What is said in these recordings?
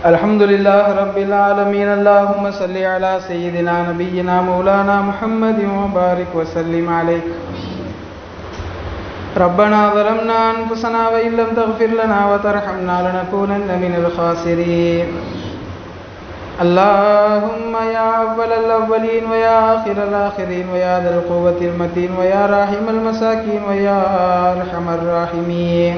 الحمد لله رب العالمين. اللهم صل على سيدنا نبينا مولانا محمد وبارك وسلم عليه. ربنا ظلمنا أنفسنا وإن لم تغفر لنا وترحمنا لنكونن من الخاسرين. اللهم يا أول الأولين ويا آخر الآخرين ويا ذا القوة المتين ويا راحم المساكين ويا أرحم الراحمين.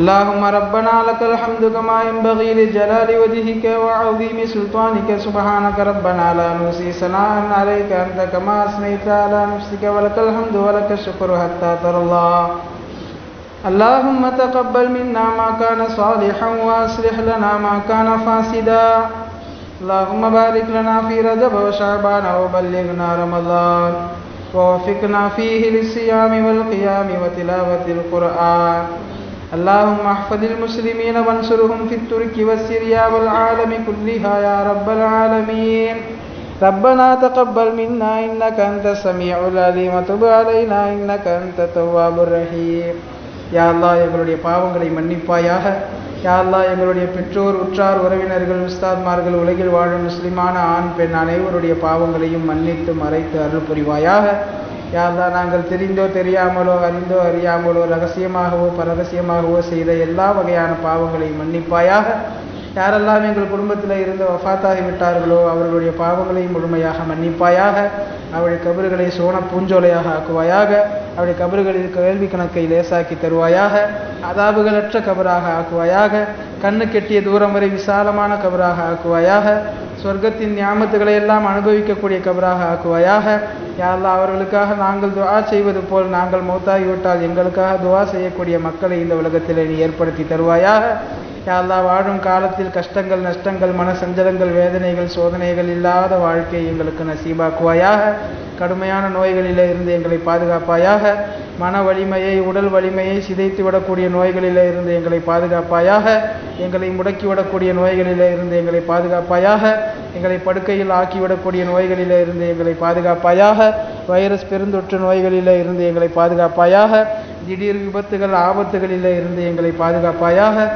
اللهم ربنا لك الحمد كما ينبغي لجلال وجهك وعظيم سلطانك. سبحانك ربنا لا نحصي ثناء عليك أنت كما أثنيت على نفسك ولك الحمد ولك الشكر حتى ترى الله. اللهم تقبل منا ما كان صالحا وأصلح لنا ما كان فاسدا. اللهم بارك لنا في رجب وشعبان وبلغنا رمضان ووفقنا فيه للصيام والقيام وتلاوة القرآن. اللهم احفظ المسلمين وانصرهم في الترك والسوريا والعالم كلها يا رب العالمين. ربنا تقبل منا إنك أنت السميع العليم وتب علينا إنك أنت التواب الرحيم. யா அல்லாஹ் எங்களுடைய பாவங்களை மன்னிப்பாயாக. யா அல்லாஹ் எங்களுடைய பெற்றோர் உற்றார் உறவினர்கள் உஸ்தாத்மார்கள் உலகில் வாழும் முஸ்லிமான ஆண் பெண் அனைவருடைய பாவங்களையும் மன்னித்து மறைத்து அருள் புரிவாயாக. யா அல்லாஹ் நாங்கள் தெரிந்தோ தெரியாமலோ அறிந்தோ அறியாமலோ ரகசியமாகவோ பரகசியமாகவோ செய்த எல்லா வகையான பாவங்களையும் மன்னிப்பாயாக. யாரெல்லாம் எங்கள் குடும்பத்தில் இருந்து வஃபாத்தாகி விட்டார்களோ அவர்களுடைய பாவங்களையும் முழுமையாக மன்னிப்பாயாக. அவருடைய கபறுகளை சோன பூஞ்சோலையாக ஆக்குவாயாக. அவருடைய கபறுகளில் கேள்வி கணக்கை லேசாக்கி தருவாயாக. அதாபுகளற்ற கபராக ஆக்குவாயாக. கண்ணு கெட்டிய தூரம் வரை விசாலமான கபராக ஆக்குவாயாக. சொர்க்கத்தின் ஞாபகத்துகளை எல்லாம் அனுபவிக்கக்கூடிய கபராக ஆக்குவாயாக. யா அல்லாஹ் அவர்களுக்காக நாங்கள் துஆ செய்வது போல் நாங்கள் மௌத்தாகிவிட்டால் எங்களுக்காக துஆ செய்யக்கூடிய மக்களை இந்த உலகத்தில் நீ ஏற்படுத்தி தருவாயாக. யா அல்லாஹ் வாழும் காலத்தில் கஷ்டங்கள் நஷ்டங்கள் மன சஞ்சலங்கள் வேதனைகள் சோதனைகள் இல்லாத வாழ்க்கை எங்களுக்கு நசீபாக்குவாயாக. கடுமையான நோய்களில் இருந்து எங்களை பாதுகாப்பாயாக. மன வலிமையை உடல் வலிமையை சிதைத்து விடக்கூடிய நோய்களில் இருந்து எங்களை பாதுகாப்பாயாக. எங்களை முடக்கிவிடக்கூடிய நோய்களில் இருந்து எங்களை பாதுகாப்பாயாக. எங்களை படுக்கையில் ஆக்கிவிடக்கூடிய நோய்களில் இருந்து எங்களை பாதுகாப்பாயாக. வைரஸ் பெருந்தொற்று நோய்களில் இருந்து எங்களை பாதுகாப்பாயாக. திடீர் விபத்துகள் ஆபத்துகளில் இருந்து எங்களை பாதுகாப்பாயாக.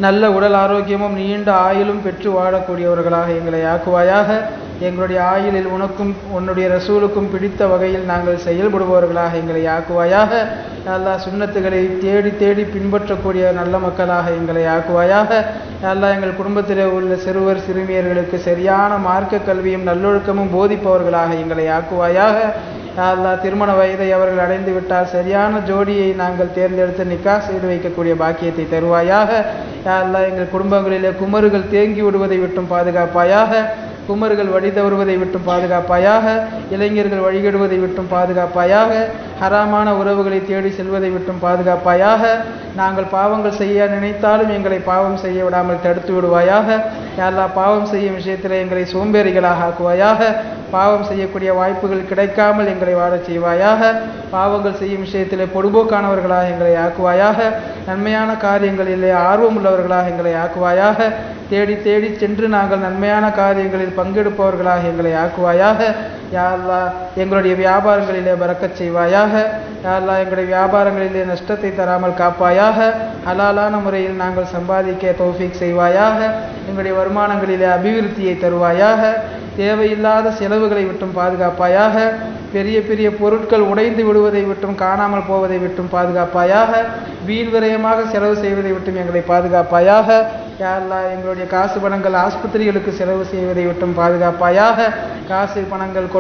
நல்ல உடல் ஆரோக்கியமும் நீண்ட ஆயுளும் பெற்று வாழக்கூடியவர்களாக எங்களை ஆக்குவாயாக. எங்களுடைய ஆயுளில் உனக்கும் உன்னுடைய ரசூலுக்கும் பிடித்த வகையில் நாங்கள் செயல்படுபவர்களாக எங்களை ஆக்குவாயாக. அல்லாஹ் சுன்னத்துகளை தேடி தேடி பின்பற்றக்கூடிய நல்ல மக்களாக எங்களை ஆக்குவாயாக. அல்லாஹ் எங்கள் குடும்பத்தில் உள்ள சிறுவர் சிறுமியர்களுக்கு சரியான மார்க்க கல்வியும் நல்லொழுக்கமும் போதிப்பவர்களாக எங்களை ஆக்குவாயாக. அல்லாஹ் திருமண வயதை அவர்கள் அடைந்து விட்டால் சரியான ஜோடியை நாங்கள் தேர்ந்தெடுத்து நிக்கா செய்து வைக்கக்கூடிய பாக்கியத்தை தருவாயாக. அல்லாஹ் எங்கள் குடும்பங்களிலே குமர்கள் தேங்கி விடுவதை விட்டும் பாதுகாப்பாயாக. குமர்கள் வழி தவறுவதை விட்டும் பாதுகாப்பாயாக. இளைஞர்கள் வழிகெடுவதை விட்டும் பாதுகாப்பாயாக. ஹராமான உறவுகளை தேடி செல்வதை விட்டும் பாதுகாப்பாயாக. நாங்கள் பாவங்கள் செய்ய நினைத்தாலும் எங்களை பாவம் செய்ய விடாமல் தடுத்து விடுவாயாக. யாரெல்லாம் பாவம் செய்யும் விஷயத்தில் எங்களை சோம்பேறிகளாக ஆக்குவாயாக. பாவம் செய்யக்கூடிய வாய்ப்புகள் கிடைக்காமல் எங்களை வாழச் செய்வாயாக. பாவங்கள் செய்யும் விஷயத்தில் பொடுபோக்கானவர்களாக எங்களை ஆக்குவாயாக. நன்மையான காரியங்களிலே ஆர்வம் உள்ளவர்களாக எங்களை ஆக்குவாயாக. தேடி தேடி சென்று நாங்கள் நன்மையான காரியங்களில் பங்கெடுப்பவர்களாக எங்களை ஆக்குவாயாக. யா அல்லாஹ் எங்களுடைய வியாபாரங்களிலே பரக்கச் செய்வாயாக. யா அல்லாஹ் எங்களுடைய வியாபாரங்களிலே நஷ்டத்தை தராமல் காப்பாயாக. ஹலாலான முறையில் நாங்கள் சம்பாதிக்க தௌஃபீக் செய்வாயாக. எங்களுடைய வருமானங்களிலே அபிவிருத்தியை தருவாயாக. தேவையில்லாத செலவுகளை விட்டும் பாதுகாப்பாயாக. பெரிய பெரிய பொருட்கள் உடைந்து விடுவதை விட்டும் காணாமல் போவதை விட்டும் பாதுகாப்பாயாக. வீண் விரயமாக செலவு செய்வதை விட்டும் எங்களை பாதுகாப்பாயாக. யா அல்லாஹ் எங்களுடைய காசு பணங்கள் ஆஸ்பத்திரிகளுக்கு செலவு செய்வதை விட்டும் பாதுகாப்பாயாக. காசு பணங்கள்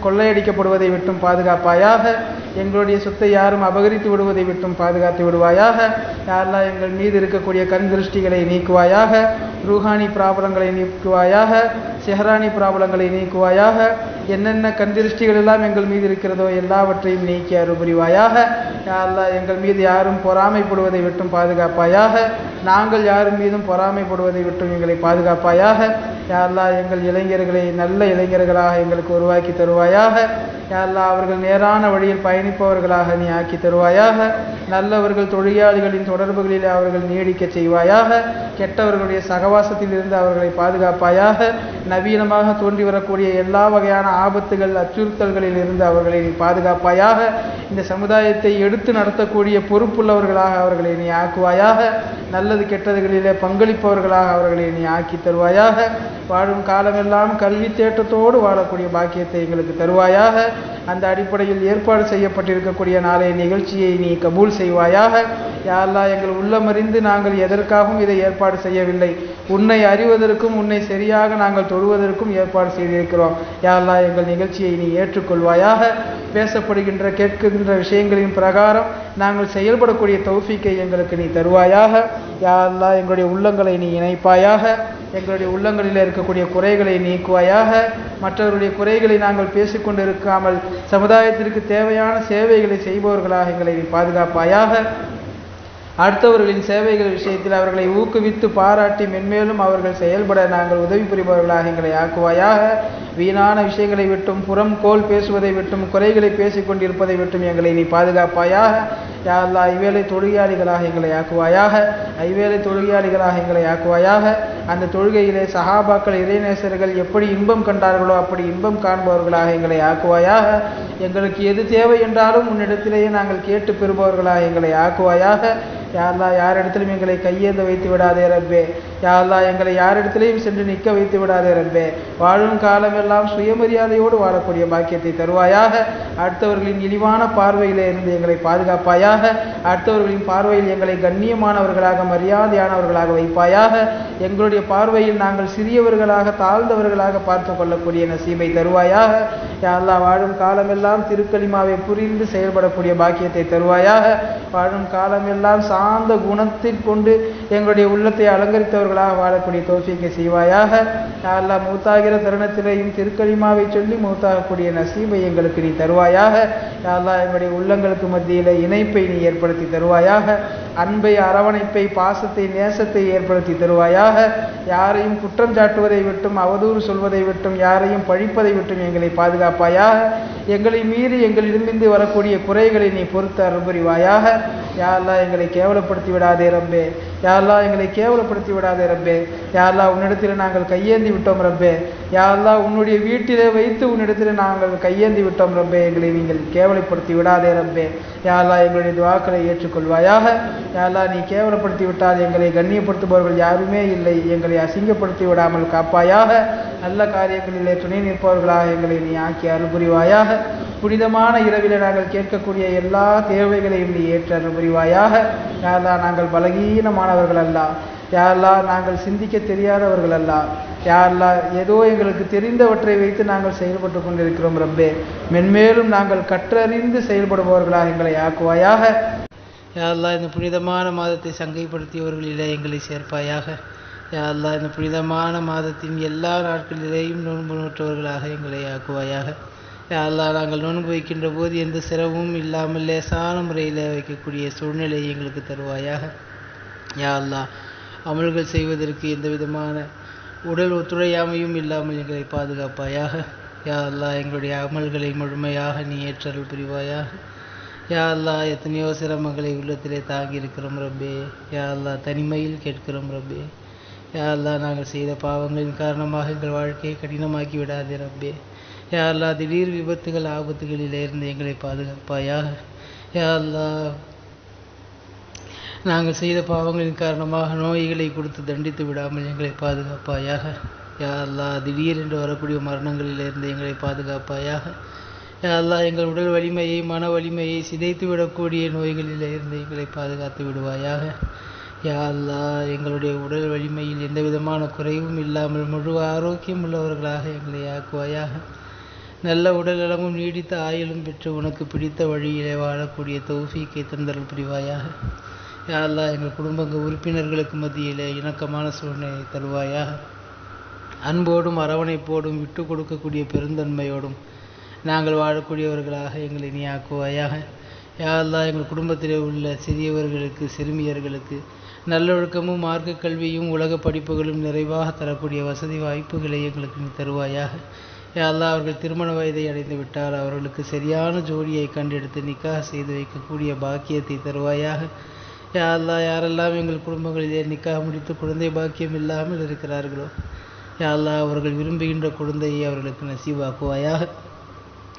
கொள்ளையடிக்கப்படுவதை விட்டும் பாதுகாப்பாயாக. எங்களுடைய சொத்தை யாரும் அபகரித்து விடுவதை விட்டும் பாதுகாத்து விடுவாயாக. யா அல்லாஹ் எங்கள் மீது இருக்கக்கூடிய கண் திருஷ்டிகளை நீக்குவாயாக. ரூஹானி பிராபலங்களை நீக்குவாயாக. செஹரானி பிராபலங்களை நீக்குவாயாக. என்னென்ன கண் திருஷ்டிகள் எல்லாம் எங்கள் மீது இருக்கிறதோ எல்லாவற்றையும் நீக்கி அருள் புரிவாயாக. யா அல்லாஹ் எங்கள் மீது யாரும் பொறாமைப்படுவதை விட்டும் பாதுகாப்பாயாக. நாங்கள் யாரும் மீதும் பொறாமைப்படுவதை விட்டும் எங்களை பாதுகாப்பாயாக. யா அல்லாஹ் எங்கள் இளைஞர்களை நல்ல இளைஞர்களாக எங்களுக்கு உருவாக்கி தருவாயாக. யா அல்லாஹ் அவர்கள் நேரான வழியில் பயணிப்பவர்களாக நீ ஆக்கி தருவாயாக. நல்லவர்கள் தொழிலாளிகளின் தொடர்புகளில் அவர்கள் நீடிக்க செய்வாயாக. கெட்டவர்களுடைய சகவாசத்தில் இருந்து அவர்களை பாதுகாப்பாயாக. நவீனமாக தோன்றி வரக்கூடிய எல்லா வகையான ஆபத்துகள் அச்சுறுத்தல்களில் இருந்து அவர்களை நீ பாதுகாப்பாயாக. இந்த சமுதாயத்தை எடுத்து நடத்தக்கூடிய பொறுப்புள்ளவர்களாக அவர்களை நீ ஆக்குவாயாக. நல்லது கெட்டதுகளிலே பங்களிப்பவர்களாக அவர்களை நீ ஆக்கி தருவாயாக. வாழும் காலமெல்லாம் கல்வி தேட்டத்தோடு வாழக்கூடிய பாக்கியத்தை எங்களுக்கு தருவாயாக. அந்த அடிப்படையில் ஏற்பாடு செய்யப்பட்டிருக்கக்கூடிய நாளைய நிகழ்ச்சியை நீ கபூல் செய்வாயாக. யா அல்லாஹ், எங்கள் உள்ளமறிந்து நாங்கள் எதற்காகவும் இதை ஏற்பாடு செய்யவில்லை, உன்னை அறிவதற்கும் உன்னை சரியாக நாங்கள் தொழுவதற்கும் ஏற்பாடு செய்திருக்கிறோம். யா அல்லாஹ், எங்கள் நிகழ்ச்சியை நீ ஏற்றுக்கொள்வாயாக. பேசப்படுகின்ற கேட்கின்ற விஷயங்களின் பிரகாரம் நாங்கள் செயல்படக்கூடிய தௌஃபீக்கை எங்களுக்கு நீ தருவாயாக. யா அல்லாஹ், எங்களுடைய உள்ளங்களை நீ இணைப்பாயாக. எங்களுடைய உள்ளங்களில் இருக்கக்கூடிய குறைகளை நீக்குவாயாக. மற்றவருடைய குறைகளை நாங்கள் பேசிக்கொண்டு இருக்காமல் சமுதாயத்திற்கு தேவையான சேவைகளை செய்பவர்களாக எங்களை நீ பாதுகாப்பாயாக. அடுத்தவர்களின் சேவைகள் விஷயத்தில் அவர்களை ஊக்குவித்து பாராட்டி மென்மேலும் அவர்கள் செயல்பட நாங்கள் உதவி புரிபவர்களாக எங்களை ஆக்குவாயாக. வீணான விஷயங்களை விட்டும் புறம் கோல் பேசுவதை விட்டும் குறைகளை பேசிக்கொண்டிருப்பதை விட்டும் எங்களை நீ பாதுகாப்பாயாக. யா அல்லாஹ், ஐவேளை தொழுகையாளிகளாக எங்களை ஆக்குவாயாக. ஐவேளை தொழுகையாளிகளாக எங்களை ஆக்குவாயாக. அந்த தொழுகையிலே சஹாபாக்கள் இறைநேசர்கள் எப்படி இன்பம் கண்டார்களோ அப்படி இன்பம் காண்பவர்களாக எங்களை ஆக்குவாயாக. எங்களுக்கு எது தேவை என்றாலும் உன்னிடத்திலேயே நாங்கள் கேட்டு பெறுபவர்களாக எங்களை ஆக்குவாயாக. யா அல்லாஹ், யாரிடத்திலும் எங்களை கையேந்த வைத்து விடாதே ரப்பே. யா அல்லாஹ், எங்களை யாரிடத்திலையும் சென்று நிற்க வைத்து விடாதே ரப்பே. வாழும் காலமெல்லாம் சுயமரியாதையோடு வாழக்கூடிய பாக்கியத்தை தருவாயாக. அடுத்தவர்களின் இழிவான பார்வையிலே இருந்து எங்களை பாதுகாப்பாயாக. அடுத்தவர்களின் பார்வையில் எங்களை கண்ணியமானவர்களாக மரியாதையானவர்களாக வைப்பாயாக. எங்களுடைய பார்வையில் நாங்கள் சிறியவர்களாக தாழ்ந்தவர்களாக பார்த்து கொள்ளக்கூடிய நசீபை தருவாயாக. யா அல்லாஹ், வாழும் காலமெல்லாம் திருக்கலிமாவை புரிந்து செயல்படக்கூடிய பாக்கியத்தை தருவாயாக. வாழும் காலமெல்லாம் சார்ந்த குணத்தில் கொண்டு எங்களுடைய உள்ளத்தை அலங்கரித்தவர்களாக வாழக்கூடிய தௌஃபீக்கை செய்வாயாக. யா அல்லாஹ், மூத்தாகிற தருணத்திலேயும் திருக்கலிமாவை சொல்லி மூத்தாகக்கூடிய நசீபை எங்களுக்கு நீ தருவாயாக. யா அல்லாஹ், எங்களுடைய உள்ளங்களுக்கு மத்தியில் இணைப்பை நீ ஏற்படுத்தி தருவாயாக. அன்பை அரவணைப்பை பாசத்தை நேசத்தை ஏற்படுத்தி தருவாயாக. யாரையும் குற்றம் சாட்டுவதை விட்டும் அவதூறு சொல்வதை விட்டும் யாரையும் பழிப்பதை விட்டும் எங்களை பாதுகாப்பாயாக. எங்களை மீறி எங்களிடமிருந்து வரக்கூடிய குறைகளை நீ பொறுத்து அருள் புரிவாயாக. யா அல்லாஹ், எங்களை கேவலப்படுத்தி விடாதே ரப்பே. யா அல்லாஹ், எங்களை கேவலப்படுத்தி விடாதே ரப்பே. யா அல்லாஹ், உன்னிடத்தில் நாங்கள் கையேந்தி விட்டோம் ரப்பே. யா அல்லாஹ், உன்னுடைய வீட்டிலே வைத்து உன்னிடத்தில் நாங்கள் கையேந்தி விட்டோம் ரப்பே. எங்களை நீங்கள் கேவலப்படுத்தி விடாதே ரப்பே. யா அல்லாஹ், எங்களுடைய துஆக்களை ஏற்றுக்கொள்வாயாக. யா அல்லாஹ், நீ கேவலப்படுத்தி விட்டால் எங்களை கண்ணியப்படுத்துபவர்கள் யாருமே இல்லை. எங்களை அசிங்கப்படுத்தி விடாமல் காப்பாயாக. நல்ல காரியங்களிலே துணை நிற்பவர்களாக எங்களை நீ ஆக்கி அருள் புரிவாயாக. புனிதமான இரவிலே நாங்கள் கேட்கக்கூடிய எல்லா தேவைகளையும் நீ ஏற்று அருள் புரிவாயாக. யா அல்லாஹ், நாங்கள் பலகீனமானவர்கள் அல்ல. யா அல்லாஹ், நாங்கள் சிந்திக்க தெரியாதவர்கள் அல்ல. யா அல்லாஹ், ஏதோ எங்களுக்கு தெரிந்தவற்றை வைத்து நாங்கள் செயல்பட்டு கொண்டிருக்கிறோம் ரப்பே. மென்மேலும் நாங்கள் கற்றறிந்து செயல்படுபவர்களாக எங்களை ஆக்குவாயாக. யா அல்லாஹ், இந்த புனிதமான மாதத்தை சங்கைப்படுத்தியவர்களிலே எங்களை சேர்ப்பாயாக. யா அல்லாஹ், இந்த புனிதமான மாதத்தின் எல்லா நாட்களிலேயும் நோன்பு நோற்றவர்களாக எங்களை ஆக்குவாயாக. யா அல்லாஹ், நாங்கள் நோன்பு வைக்கின்ற போது எந்த சிரமமும் இல்லாமல் லேசான முறையில் வைக்கக்கூடிய சூழ்நிலையை எங்களுக்கு தருவாயாக. யா அல்லாஹ், அமல்கள் செய்வதற்கு எந்த விதமான உடல் ஒத்துழையாமையும் இல்லாமல் எங்களை பாதுகாப்பாயாக. யா அல்லாஹ், எங்களுடைய அமல்களை முழுமையாக நீ ஏற்றருள் புரிவாயாக. யா அல்லாஹ், எத்தனையோ சிரமங்களை உள்ளத்திலே தாங்கி இருக்கிறோம் ரப்பே. யா அல்லாஹ், தனிமையில் கேட்கிறோம் ரப்பே. யா அல்லாஹ், நாங்கள் செய்த பாவங்களின் காரணமாக எங்கள் வாழ்க்கையை கடினமாக்கி விடாதே ரப்பே. யா அல்லாஹ், திடீர் விபத்துகள் ஆபத்துகளிலிருந்து எங்களை பாதுகாப்பாயாக. யா அல்லாஹ், நாங்கள் செய்த பாவங்களின் காரணமாக நோய்களை கொடுத்து தண்டித்து விடாமல் எங்களை பாதுகாப்பாயாக. யா அல்லாஹ், திடீரென்று வரக்கூடிய மரணங்களிலிருந்து எங்களை பாதுகாப்பாயாக. யா அல்லாஹ், எங்கள் உடல் வலிமையை மன வலிமையை சிதைத்து விடக்கூடிய நோய்களிலிருந்து எங்களை பாதுகாத்து விடுவாயாக. யா அல்லாஹ், எங்களுடைய உடல் வலிமையில் எந்த விதமான குறைவும் இல்லாமல் முழு ஆரோக்கியம் உள்ளவர்களாக எங்களை ஆக்குவாயாக. நல்ல உடல் நலமும் நீடித்த ஆயுளும் பெற்று உனக்கு பிடித்த வழியிலே வாழக்கூடிய தௌஃபீக்கை தந்தருள் புரிவாயாக. யா அல்லாஹ், எங்கள் குடும்ப உறுப்பினர்களுக்கு மத்தியிலே இணக்கமான சூழ்நிலை தருவாயாக. அன்போடும் அரவணைப்போடும் விட்டு கொடுக்கக்கூடிய பெருந்தன்மையோடும் நாங்கள் வாழக்கூடியவர்களாக எங்களை நீ ஆக்குவாயாக. யா அல்லாஹ், எங்கள் குடும்பத்திலே உள்ள சிறியவர்களுக்கு சிறுமியர்களுக்கு நல்லொழுக்கமும் மார்க்க கல்வியும் உலக படிப்புகளும் நிறைவாக தரக்கூடிய வசதி வாய்ப்புகளை எங்களுக்கு நீ தருவாயாக. யா அல்லாஹ், அவர்கள் திருமண வயதை அடைந்து விட்டால் அவர்களுக்கு சரியான ஜோடியை கண்டெடுத்து நிக்காஹ் செய்து வைக்கக்கூடிய பாக்கியத்தை தருவாயாக. யா அல்லாஹ், யாரெல்லாம் எங்கள் குடும்பங்களிலே நிக்காஹ் முடித்து குழந்தை பாக்கியம் இல்லாமல் இருக்கிறார்களோ யா அல்லாஹ் அவர்கள் விரும்புகின்ற குழந்தையை அவர்களுக்கு நசீவாக்குவாயாக.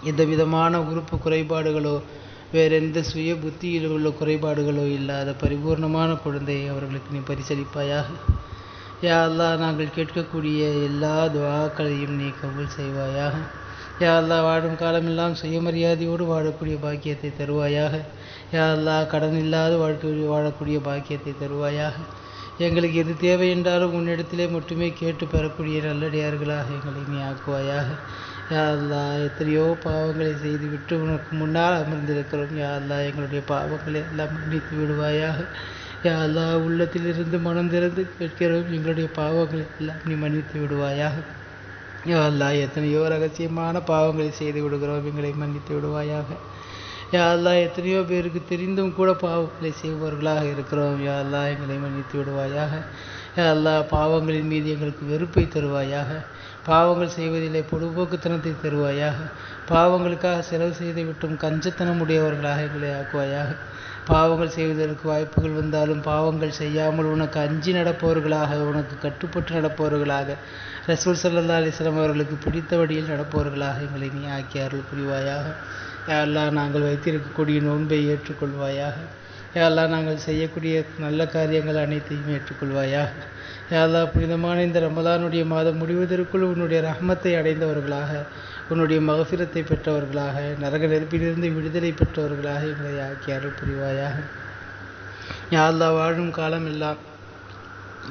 எந்த விதமான உறுப்பு குறைபாடுகளோ வேறெந்த சுய புத்தியில் உள்ள குறைபாடுகளோ இல்லாத பரிபூர்ணமான குழந்தையை அவர்களுக்கு நீ பரிசளிப்பாயாக. யா அல்லாஹ் நாங்கள் கேட்கக்கூடிய எல்லா துஆக்களையும் நீ கபூல் செய்வாயாக. யா அல்லாஹ் வாழும் காலமெல்லாம் சுயமரியாதையோடு வாழக்கூடிய பாக்கியத்தை தருவாயாக. யா அல்லாஹ் கடன் இல்லாத வாழ்க்கை வாழக்கூடிய பாக்கியத்தை தருவாயாக. எங்களுக்கு எது தேவை என்றாலும் உன்னிடத்திலே மட்டுமே கேட்டு பெறக்கூடிய நல்லடியார்களாக எங்களை நீ ஆக்குவாயாக. யா அல்லாஹ் எத்தனையோ பாவங்களை செய்துவிட்டு உனக்கு முன்னால் அமர்ந்திருக்கிறோம். யா அல்லாஹ் எங்களுடைய பாவங்களை எல்லாம் மன்னித்து விடுவாயாக. யா அல்லாஹ் உள்ளத்திலிருந்து மனம் திறந்து கேட்கிறோம், எங்களுடைய பாவங்களை எல்லாம் நீ மன்னித்து விடுவாயாக. யா அல்லாஹ் எத்தனையோ ரகசியமான பாவங்களை செய்து விடுகிறோம், எங்களை மன்னித்து விடுவாயாக. யா அல்லாஹ் எத்தனையோ பேருக்கு தெரிந்தும் கூட பாவங்களை செய்பவர்களாக இருக்கிறோம். யா அல்லாஹ் எங்களை மன்னித்து விடுவாயாக. யா அல்லாஹ் பாவங்களின் மீது எங்களுக்கு வெறுப்பை தருவாயாக. பாவங்கள் செய்வதிலே பொழுதுபோக்குத்தனத்தை தருவாயாக. பாவங்களுக்காக செலவு செய்து விட்டும் கஞ்சத்தனம் உடையவர்களாக எங்களை ஆக்குவாயாக. பாவங்கள் செய்வதற்கு வாய்ப்புகள் வந்தாலும் பாவங்கள் செய்யாமல் உனக்கு அஞ்சி நடப்பவர்களாக, உனக்கு கட்டுப்பட்டு நடப்பவர்களாக, ரசூல் ஸல்லல்லாஹு அலைஹி வஸல்லம் அவர்களுக்கு பிடித்த வழியில் நடப்பவர்களாக எங்களை நீ ஆக்கி அருள் புரிவாயாக. யா அல்லாஹ் நாங்கள் வைத்திருக்கக்கூடிய நோன்பை ஏற்றுக்கொள்வாயாக. யா அல்லாஹ் நாங்கள் செய்யக்கூடிய நல்ல காரியங்கள் அனைத்தையும் ஏற்றுக்கொள்வாயாக. யா அல்லாஹ் புனிதமான இந்த ரமலானுடைய மாதம் முடிவதற்குள் உன்னுடைய ரஹ்மத்தை அடைந்தவர்களாக, உன்னுடைய மகஃபிரத்தை பெற்றவர்களாக, நரக நெருப்பிலிருந்து விடுதலை பெற்றவர்களாக எங்களை ஆக்கி அருள் புரிவாயாக. யா அல்லாஹ் வாழும் காலம் எல்லாம்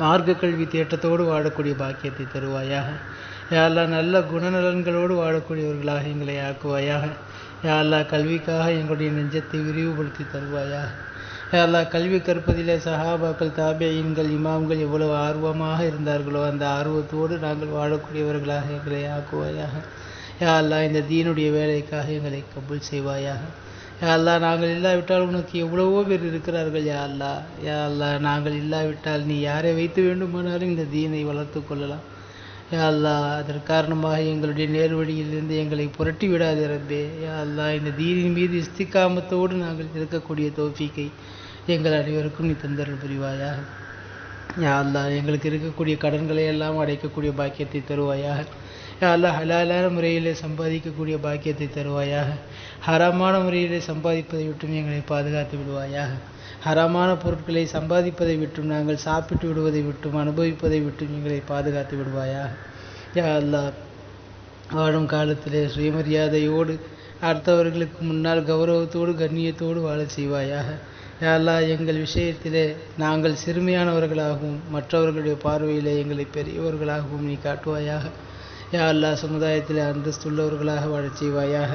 மார்க்க கல்வி தேட்டத்தோடு வாழக்கூடிய பாக்கியத்தை தருவாயாக. யா அல்லாஹ் நல்ல குணநலன்களோடு வாழக்கூடியவர்களாக எங்களை ஆக்குவாயாக. யா அல்லாஹ் கல்விக்காக எங்களுடைய நெஞ்சத்தை விரிவுபடுத்தி தருவாயாக. யா அல்லாஹ் கல்வி கற்பதிலே சஹாபாக்கள், தாபியீன்கள், இமாம்கள் எவ்வளவு ஆர்வமாக இருந்தார்களோ அந்த ஆர்வத்தோடு நாங்கள் வாழக்கூடியவர்களாக எங்களை ஆக்குவாயாக. யா அல்லாஹ் இந்த தீனுடைய வேலைக்காக எங்களை கபூல் செய்வாயாக. யா அல்லாஹ் நாங்கள் இல்லாவிட்டால் உனக்கு எவ்வளவோ பேர் இருக்கிறார்கள். யா அல்லாஹ், யா அல்லாஹ் நாங்கள் இல்லாவிட்டால் நீ யாரை வைத்து வேண்டுமானாலும் இந்த தீனை வளர்த்து கொள்ளலாம். யா அல்லாஹ் அதற்கு காரணமாக எங்களுடைய நேர்வழியிலிருந்து எங்களை புரட்டி விடாதே ரப்பே. யா அல்லாஹ் இந்த தீனின் மீது இஸ்திகாமத்தோடு நாங்கள் இருக்கக்கூடிய தௌஃபீக்கை எங்கள் அனைவருக்கும் நீ தந்தருள் புரிவாயாக. யா அல்லாஹ் எங்களுக்கு இருக்கக்கூடிய கடன்களை எல்லாம் அடைக்கக்கூடிய பாக்கியத்தை தருவாயாக. யா அல்லாஹ் ஹலாலான முறையிலே சம்பாதிக்கக்கூடிய பாக்கியத்தை தருவாயாக. ஹராமான முறையிலே சம்பாதிப்பதை விட்டும் எங்களை பாதுகாத்து விடுவாயாக. ஹராமான பொருட்களை சம்பாதிப்பதை விட்டும், நாங்கள் சாப்பிட்டு விடுவதை விட்டும், அனுபவிப்பதை விட்டும் எங்களை பாதுகாத்து விடுவாயாக. யா அல்லாஹ் வாழும் காலத்திலே சுயமரியாதையோடு அடுத்தவர்களுக்கு முன்னால் கௌரவத்தோடு கண்ணியத்தோடு வாழ செய்வாயாக. யா அல்லாஹ் எங்கள் விஷயத்திலே நாங்கள் சிறுமையானவர்களாகவும் மற்றவர்களுடைய பார்வையிலே எங்களை பெரியவர்களாகவும் நீ காட்டுவாயாக. யா அல்லாஹ் சமுதாயத்திலே அந்தஸ்துள்ளவர்களாக வாழச் செய்வாயாக.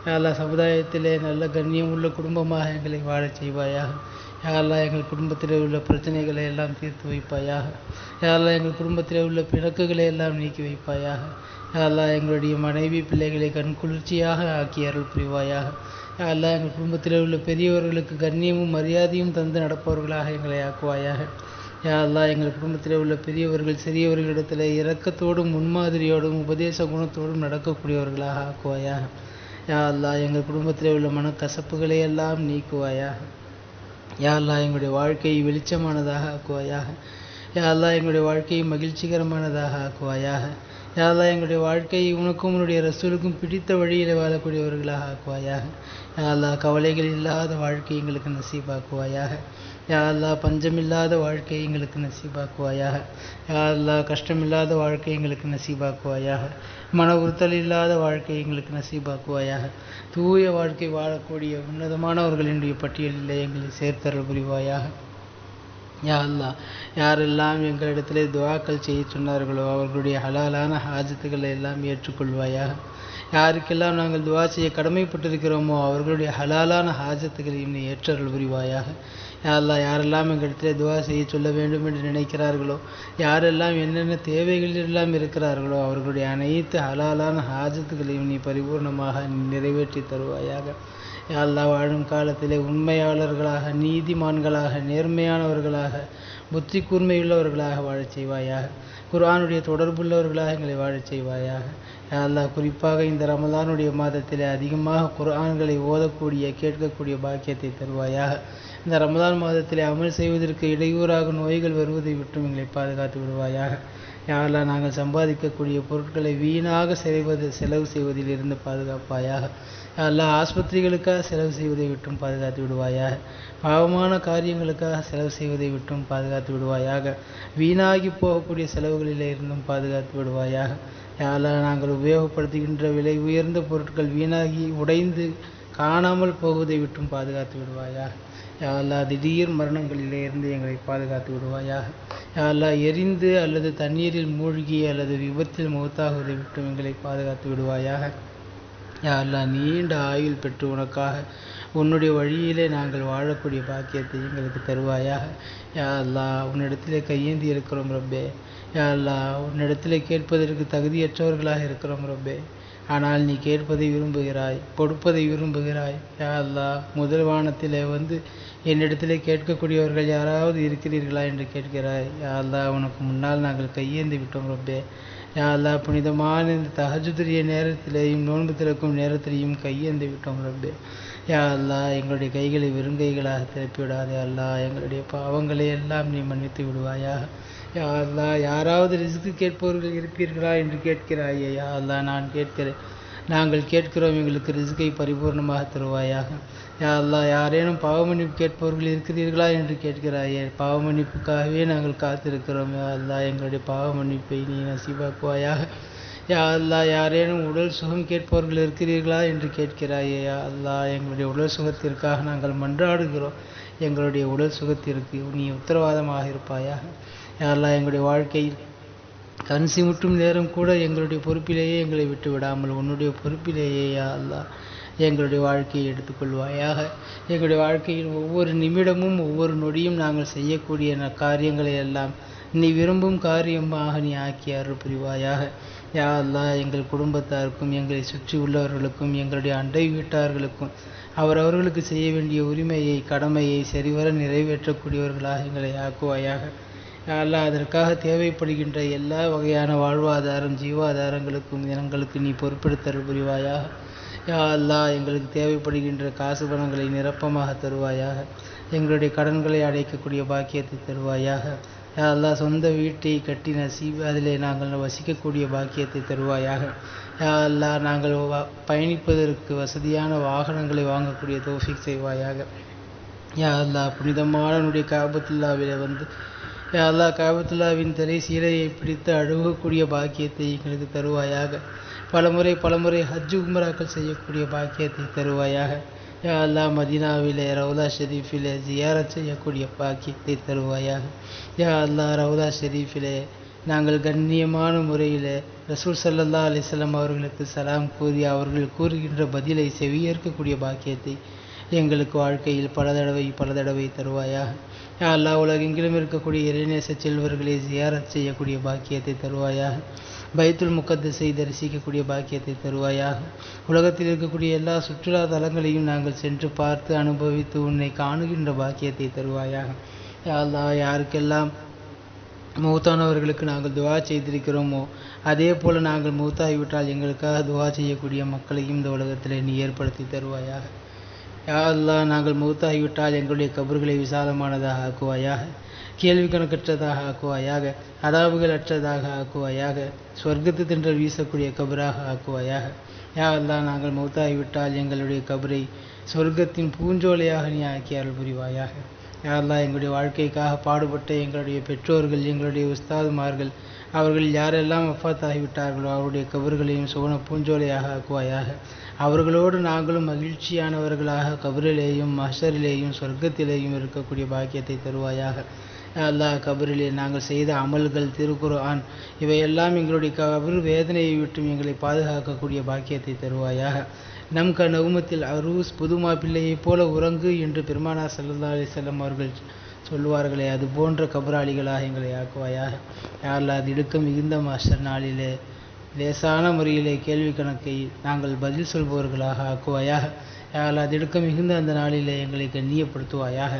யா அல்லாஹ் சமுதாயத்திலே நல்ல கண்ணியம் உள்ள குடும்பமாக எங்களை வாழச் செய்வாயாக. யா அல்லாஹ் எங்கள் குடும்பத்திலே உள்ள பிரச்சனைகளை எல்லாம் தீர்த்து வைப்பாயாக. யா அல்லாஹ் எங்கள் குடும்பத்திலே உள்ள பிணக்குகளை எல்லாம் நீக்கி வைப்பாயாக. யா அல்லாஹ் எங்களுடைய மனைவி பிள்ளைகளை கண்குளிர்ச்சியாக ஆக்கி அருள் புரிவாயாக. யா அல்லாஹ் எங்கள் குடும்பத்தில் உள்ள பெரியவர்களுக்கு கண்ணியமும் மரியாதையும் தந்து நடப்பவர்களாக எங்களை ஆக்குவாயாக. யா அல்லாஹ் எங்கள் குடும்பத்தில் உள்ள பெரியவர்கள் சிறியவர்களிடத்தில் இரக்கத்தோடும் முன்மாதிரியோடும் உபதேச குணத்தோடும் நடக்கக்கூடியவர்களாக ஆக்குவாயாக. யா அல்லாஹ் எங்கள் குடும்பத்தில் உள்ள மனக்கசப்புகளை எல்லாம் நீக்குவாயாக. யா அல்லாஹ் எங்களுடைய வாழ்க்கையை வெளிச்சமானதாக ஆக்குவாயாக. யா அல்லாஹ் எங்களுடைய வாழ்க்கையை மகிழ்ச்சிகரமானதாக ஆக்குவாயாக. யா அல்லாஹ் எங்களுடைய வாழ்க்கையை உனக்கும் உன்னுடைய ரசூலுக்கும் பிடித்த வழியில் வாழக்கூடியவர்களாக ஆக்குவாயாக. யா அல்லாஹ் கவலைகள் இல்லாத வாழ்க்கை எங்களுக்கு நசீபாக்குவாயாக. யா அல்லாஹ் பஞ்சமில்லாத வாழ்க்கை எங்களுக்கு நசீபாக்குவாயாக. யா அல்லாஹ் கஷ்டமில்லாத வாழ்க்கை எங்களுக்கு நசீபாக்குவாயாக. மன உறுத்தல் இல்லாத வாழ்க்கை எங்களுக்கு நசீபாக்குவாயாக. தூய வாழ்க்கை வாழக்கூடிய உன்னதமானவர்களினுடைய பட்டியலில் எங்களை சேர்த்தருள் புரிவாயாக. யா அல்லாஹ் யாரெல்லாம் எங்களிடத்திலே துஆக்கள் செய்ய சொன்னார்களோ அவர்களுடைய ஹலாலான ஹாஜத்துக்களை எல்லாம் ஏற்றுக்கொள்வாயாக. யாருக்கெல்லாம் நாங்கள் துஆ செய்ய கடமைப்பட்டிருக்கிறோமோ அவர்களுடைய ஹலாலான ஹாஜத்துக்களையும் நீ ஏற்றருள் புரிவாயாக. யா அல்லாஹ் யாரெல்லாம் எங்களிடத்திலே துஆ செய்ய சொல்ல வேண்டும் என்று நினைக்கிறார்களோ, யாரெல்லாம் என்னென்ன தேவைகள் எல்லாம் இருக்கிறார்களோ அவர்களுடைய அனைத்து ஹலாலான ஹாஜத்துக்களையும் நீ பரிபூர்ணமாக நிறைவேற்றி தருவாயாக. யா அல்லாஹ் வாழும் காலத்திலே உண்மையாளர்களாக, நீதிமான்களாக, நேர்மையானவர்களாக, புத்தி கூர்மையுள்ளவர்களாக வாழச் செய்வாயாக. குர்ஆனுடைய தொடர்புள்ளவர்களாக எங்களை வாழச் செய்வாயாக. யா அல்லாஹ் குறிப்பாக இந்த ரமலானுடைய மாதத்திலே அதிகமாக குர்ஆன்களை ஓதக்கூடிய கேட்கக்கூடிய பாக்கியத்தை தருவாயாக. இந்த ரமதான் மாதத்திலே அமல் செய்வதற்கு இடையூறாக நோய்கள் வருவதை விட்டும் எங்களை பாதுகாத்து விடுவாயாக. யாரெல்லாம் நாங்கள் சம்பாதிக்கக்கூடிய பொருட்களை வீணாக செலவு செய்வதில் இருந்து பாதுகாப்பாயாக. யாரெல்லாம் ஆஸ்பத்திரிகளுக்காக செலவு செய்வதை விட்டும் பாதுகாத்து விடுவாயாக. பாவமான காரியங்களுக்காக செலவு செய்வதை விட்டும் பாதுகாத்து விடுவாயாக. வீணாகி போகக்கூடிய செலவுகளிலே இருந்தும் பாதுகாத்து விடுவாயாக. யாரெல்லாம் நாங்கள் உபயோகப்படுத்துகின்ற விலை உயர்ந்த பொருட்கள் வீணாகி உடைந்து காணாமல் போவதை விட்டும் பாதுகாத்து விடுவாயாக. யாரெல்லாம் திடீர் மரணங்களிலே இருந்து எங்களை பாதுகாத்து விடுவாயாக. யாரெல்லாம் எரிந்து அல்லது தண்ணீரில் மூழ்கி அல்லது விபத்தில் மௌத்தாகுவதை விட்டும் எங்களை பாதுகாத்து விடுவாயாக. யாரெல்லாம் நீண்ட ஆயுள் பெற்று உனக்காக உன்னுடைய வழியிலே நாங்கள் வாழக்கூடிய பாக்கியத்தை எங்களுக்கு தருவாயாக. யாரெல்லாம் உன்னிடத்திலே கையேந்தி இருக்கிறோம் ரப்பே. யாரெல்லாம் உன்னிடத்திலே கேட்பதற்கு தகுதியற்றவர்களாக இருக்கிறோம் ரப்பே. ஆனால் நீ கேட்பதை விரும்புகிறாய், கொடுப்பதை விரும்புகிறாய். யா அல்லாஹ், முதல் வானத்திலே வந்து என்னிடத்திலே கேட்கக்கூடியவர்கள் யாராவது இருக்கிறீர்களா என்று கேட்கிறாய். யா அல்லாஹ், உனக்கு முன்னால் நாங்கள் கையேந்தி விட்டோம் ரப்பே. யா அல்லாஹ், புனிதமான இந்த தஹஜுதுடைய நேரத்திலேயும் நோன்பு திறக்கும் நேரத்திலேயும் கையேந்தி விட்டோம் ரப்பே. யா அல்லாஹ், எங்களுடைய கைகளை வெறுங்கைகளாக திறப்பி விடாதே அல்லாஹ். எங்களுடைய பாவங்களை எல்லாம் நீ மன்னித்து விடுவாயாக. யா அல்லாஹ், யாராவது ரிஸ்க்கு கேட்பவர்கள் இருப்பீர்களா என்று கேட்கிறாயே. யா அல்லாஹ், நான் கேட்கிறேன், நாங்கள் கேட்கிறோம், எங்களுக்கு ரிஸ்கை பரிபூர்ணமாக தருவாயாக. யா அல்லாஹ், யாரேனும் பாவமன்னிப்பு கேட்பவர்கள் இருக்கிறீர்களா என்று கேட்கிறாயே. பாவமன்னிப்புக்காகவே நாங்கள் காத்திருக்கிறோம். யா அல்லாஹ், எங்களுடைய பாவமன்னிப்பை நீ நசீபாக்குவாயாக. யா அல்லாஹ், யாரேனும் உடல் சுகம் கேட்பவர்கள் இருக்கிறீர்களா என்று கேட்கிறாயே. யா அல்லாஹ், எங்களுடைய உடல் சுகத்திற்காக நாங்கள் மன்றாடுகிறோம். எங்களுடைய உடல் சுகத்திற்கு நீ உத்தரவாதமாக இருப்பாயாக. யா அல்லாஹ், எங்களுடைய வாழ்க்கையில் கண் சிமிட்டும் நேரம் கூட எங்களுடைய பொறுப்பிலேயே எங்களை விட்டு விடாமல் உன்னுடைய பொறுப்பிலேயே யா அல்லாஹ் எங்களுடைய வாழ்க்கையை எடுத்துக்கொள்வாயாக. எங்களுடைய வாழ்க்கையில் ஒவ்வொரு நிமிடமும் ஒவ்வொரு நொடியும் நாங்கள் செய்யக்கூடிய காரியங்களை எல்லாம் நீ விரும்பும் காரியமாக நீ ஆக்கி அருள் புரிவாயாக. யா அல்லாஹ், எங்கள் குடும்பத்தாருக்கும் எங்களை சுற்றி உள்ளவர்களுக்கும் எங்களுடைய அண்டை வீட்டார்களுக்கும் அவரவர்களுக்கு செய்ய வேண்டிய உரிமையை கடமையை சரிவர நிறைவேற்றக்கூடியவர்களாக எங்களை ஆக்குவாயாக. யா அல்லாஹ், அதற்காக தேவைப்படுகின்ற எல்லா வகையான வாழ்வாதாரம் ஜீவாதாரங்களுக்கும் எங்களுக்கு நீ பொறுப்பெடுத்தருள் புரிவாயாக. யா அல்லாஹ், எங்களுக்கு தேவைப்படுகின்ற காசு பணங்களை நிரப்பமாக தருவாயாக. எங்களுடைய கடன்களை அடைக்கக்கூடிய பாக்கியத்தை தருவாயாக. யா அல்லாஹ், சொந்த வீட்டை கட்டி நசீப் அதிலே நாங்கள் வசிக்கக்கூடிய பாக்கியத்தை தருவாயாக. யா அல்லாஹ், நாங்கள் பயணிப்பதற்கு வசதியான வாகனங்களை வாங்கக்கூடிய தௌஃபீக் செய்வாயாக. யா அல்லாஹ், புனிதமான உன்னுடைய காபத்துல்லாவிலே வந்து யா அல்லாஹ், காபத்துல்லாவின் திரை சீலையை பிடித்து அழுகக்கூடிய பாக்கியத்தை எங்களுக்கு தருவாயாக. பலமுறை ஹஜ் உம்ராக்கள் செய்யக்கூடிய பாக்கியத்தை தருவாயாக. யா அல்லாஹ், மதீனாவிலே ரவுதா ஷெரீஃபிலே ஜியாரத் செய்யக்கூடிய பாக்கியத்தை தருவாயாக. யா அல்லாஹ், ரவுதா ஷெரீஃபிலே நாங்கள் கண்ணியமான முறையிலே ரசூல் ஸல்லல்லாஹு அலைஹி வஸல்லம் அவர்களுக்கு சலாம் கூறி அவர்கள் கூறுகின்ற பதிலை செவியேற்கக்கூடிய பாக்கியத்தை எங்களுக்கு வாழ்க்கையில் பல தடவை தருவாயாக. யா அல்லாஹ், உலகெங்கிலும் இருக்கக்கூடிய இறைநேச செல்வர்களை ஜியாரத் செய்யக்கூடிய பாக்கியத்தை தருவாயாக. பைத்துல் முகத்தஸை தரிசிக்கக்கூடிய பாக்கியத்தை தருவாயாக. உலகத்தில் இருக்கக்கூடிய எல்லா சுற்றுலா தலங்களையும் நாங்கள் சென்று பார்த்து அனுபவித்து உன்னை காணுகின்ற பாக்கியத்தை தருவாயாக. யா அல்லாஹ், யாருக்கெல்லாம் மௌத்தானவர்களுக்கு நாங்கள் துவா செய்திருக்கிறோமோ அதே போல் நாங்கள் மௌத்தாகிவிட்டால் எங்களுக்காக துவா செய்யக்கூடிய மக்களையும் இந்த உலகத்தில் நீ ஏற்படுத்தி தருவாயாக. யா அல்லாஹ், நாங்கள் மௌத்தாகிவிட்டால் எங்களுடைய கபர்களை விசாலமானதாக ஆக்குவாயாக. கேள்வி கணக்கற்றதாக ஆக்குவாயாக. அதாபுகள் அற்றதாக ஆக்குவாயாக. சொர்க்கத்து தின்றல் வீசக்கூடிய கபராக ஆக்குவாயாக. யா அல்லாஹ், நாங்கள் மௌத்தாகிவிட்டால் எங்களுடைய கபரை சொர்க்கத்தின் பூஞ்சோலையாக நீ ஆக்கி அருள் புரிவாயாக. யா அல்லாஹ், எங்களுடைய வாழ்க்கைக்காக பாடுபட்ட எங்களுடைய பெற்றோர்கள் எங்களுடைய உஸ்தாதுமார்கள் அவர்கள் யாரெல்லாம் வஃபாத் ஆகிவிட்டார்களோ அவருடைய கபர்களையும் சுவன பூஞ்சோலையாக ஆக்குவாயாக. அவர்களோடு நாங்களும் மகிழ்ச்சியானவர்களாக கபரிலேயும் மஹ்ஷரிலேயும் சொர்க்கத்திலேயும் இருக்கக்கூடிய பாக்கியத்தை தருவாயாக. அல்லாஹ், கபரிலே நாங்கள் செய்த அமல்கள் திருக்குர்ஆன் இவையெல்லாம் எங்களுடைய கபர் வேதனையை விட்டும் எங்களை பாதுகாக்கக்கூடிய பாக்கியத்தை தருவாயாக. நம் நவுமத்தில் அரூஸ் புதுமா பிள்ளையைப் போல உறங்கு என்று பெருமானார் ஸல்லல்லாஹு அலைஹி வஸல்லம் அவர்கள் சொல்வார்களே, அது போன்ற கபராளிகளாக எங்களை ஆக்குவாயாக. யா அல்லாஹ், திடுக்கம் மிகுந்த மஹ்ஷர் நாளிலே லேசான முறையிலே கேள்வி கணக்கை நாங்கள் பதில் சொல்பவர்களாக ஆக்குவாயாக. யா அல்லாஹ், திடுக்கம் மிகுந்த அந்த நாளிலே எங்களை கண்ணியப்படுத்துவாயாக.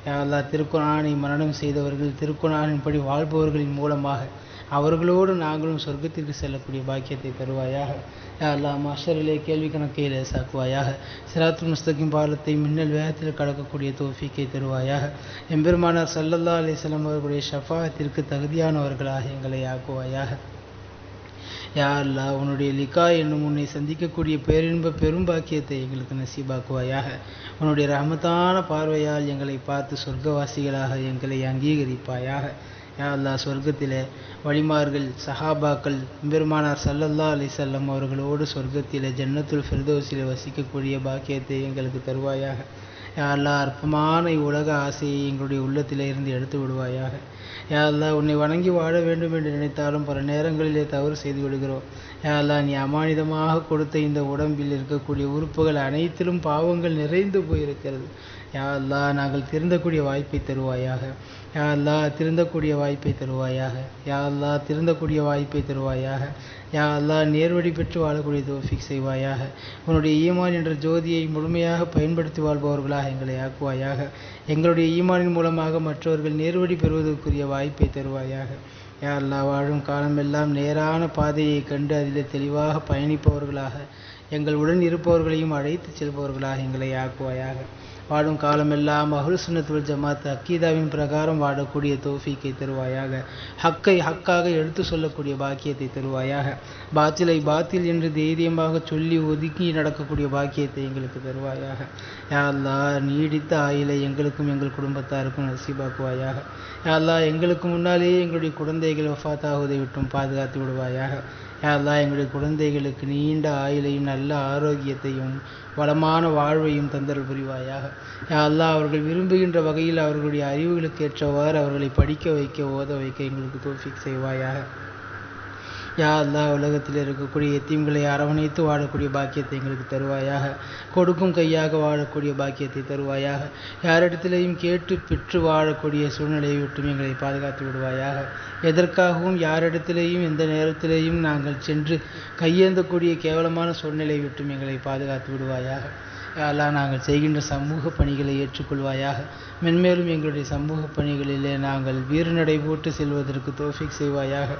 யா அல்லாஹ், திருக்குர்ஆனை மரணம் செய்தவர்கள் திருக்குர்ஆனின்படி வாழ்பவர்களின் மூலமாக அவர்களோடு நாங்களும் சொர்க்கத்திற்கு செல்லக்கூடிய பாக்கியத்தை தருவாயாக. யா அல்லாஹ் மஹ்ஷரிலே கேள்வி கணக்கை லேசாக்குவாயாக. சிராத்துல் முஸ்தகீம் பாலத்தை மின்னல் வேகத்தில் கடக்கக்கூடிய தௌஃபீக்கை தருவாயாக. எம்பெருமானார் ஸல்லல்லாஹு அலைஹி வஸல்லம் அவர்களுடைய ஷஃபாஅத்திற்கு தகுதியானவர்களாக எங்களை ஆக்குவாயாக. யா அல்லாஹ் உன்னுடைய லிகா என்னும் உன்னை சந்திக்கக்கூடிய பேரின்ப பெரும் பாக்கியத்தை எங்களுக்கு நசீபாக்குவாயாக. உன்னுடைய ரஹமத்தான பார்வையால் எங்களை பார்த்து சொர்க்கவாசிகளாக எங்களை அங்கீகரிப்பாயாக. யா அல்லாஹ் சொர்க்கத்திலே வலிமார்கள் சஹாபாக்கள் பெருமானார் ஸல்லல்லாஹு அலைஹி வஸல்லம் அவர்களோடு சொர்க்கத்திலே ஜன்னத்துல் ஃபிர்தௌஸிலே வசிக்கக்கூடிய பாக்கியத்தை எங்களுக்கு தருவாயாக. யா அல்லாஹ் அற்பமான இவ்வுலக ஆசையை எங்களுடைய உள்ளத்திலே இருந்து எடுத்து விடுவாயாக. யா அல்லாஹ் உன்னை வணங்கி வாழ வேண்டும் என்று நினைத்தாலும் பல நேரங்களிலே தவறு செய்து விடுகிறோம். யா அல்லாஹ் நீ அமானிதமாக கொடுத்த இந்த உடம்பில் இருக்கக்கூடிய உறுப்புகள் அனைத்திலும் பாவங்கள் நிறைந்து போயிருக்கிறது. யா அல்லாஹ் நாங்கள் திருந்தக்கூடிய வாய்ப்பை தருவாயாக. யா அல்லாஹ் திருந்தக்கூடிய வாய்ப்பை தருவாயாக. யா அல்லாஹ் திருந்தக்கூடிய வாய்ப்பை தருவாயாக. யா அல்லாஹ் நேர்வழி பெற்று வாழக்கூடிய தௌஃபீக் செய்வாயாக. உன்னுடைய ஈமான் என்ற ஜோதியை முழுமையாக பயன்படுத்தி வாழ்பவர்களாக எங்களை ஆக்குவாயாக. எங்களுடைய ஈமானின் மூலமாக மற்றவர்கள் நேர்வழி பெறுவதற்குரிய வாய்ப்பை தருவாயாக. யா அல்லாஹ் வாழும் காலமெல்லாம் நேரான பாதையை கண்டு அதிலே தெளிவாக பயணிப்பவர்களாக எங்கள் உடன் இருப்பவர்களையும் அழைத்து செல்பவர்களாக எங்களை ஆக்குவாயாக. வாழும் காலமெல்லாம் அஹ்லுஸ் சுன்னத் வல் ஜமாத் அக்கீதாவின் பிரகாரம் வாழக்கூடிய தௌஃபீக்கை தருவாயாக. ஹக்கை ஹக்காக எடுத்து சொல்லக்கூடிய பாக்கியத்தை தருவாயாக. பாத்திலை பாத்தில் என்று தைரியமாக சொல்லி ஒதுக்கி நடக்கக்கூடிய பாக்கியத்தை எங்களுக்கு தருவாயாக. யா அல்லாஹ் நீடித்த ஆயுளை எங்களுக்கும் எங்கள் குடும்பத்தாருக்கும் நசீபாக்குவாயாக. யா அல்லாஹ் எங்களுக்கு முன்னாலேயே எங்களுடைய குழந்தைகள் வஃபாத்தாகுவதை விட்டும் பாதுகாத்து விடுவாயாக. யா அல்லாஹ் எங்களுடைய குழந்தைகளுக்கு நீண்ட ஆயுளையும் நல்ல ஆரோக்கியத்தையும் வளமான வாழ்வையும் தந்தல் புரிவாயாக. யா அல்லாஹ் அவர்கள் விரும்புகின்ற வகையில் அவர்களுடைய அறிவுகளுக்கு ஏற்றவாறு அவர்களை படிக்க வைக்க ஓத வைக்க எங்களுக்கு தௌஃபீக் செய்வாயாக. யா அல்லாஹ் உலகத்தில் இருக்கக்கூடிய எத்தீம்களை அரவணைத்து வாழக்கூடிய பாக்கியத்தை எங்களுக்கு தருவாயாக. கொடுக்கும் கையாக வாழக்கூடிய பாக்கியத்தை தருவாயாக. யாரிடத்திலேயும் கேட்டு பெற்று வாழக்கூடிய சூழ்நிலையை விட்டும் எங்களை பாதுகாத்து விடுவாயாக. எதற்காகவும் யாரிடத்திலேயும் எந்த நேரத்திலேயும் நாங்கள் சென்று கையேந்தக்கூடிய கேவலமான சூழ்நிலையை விட்டும் எங்களை பாதுகாத்து விடுவாயாக. யா அல்லாஹ் நாங்கள் செய்கின்ற சமூக பணிகளை ஏற்றுக்கொள்வாயாக. மென்மேலும் எங்களுடைய சமூக பணிகளிலே நாங்கள் வீறுநடை போட்டு செல்வதற்கு தௌஃபீக் செய்வாயாக.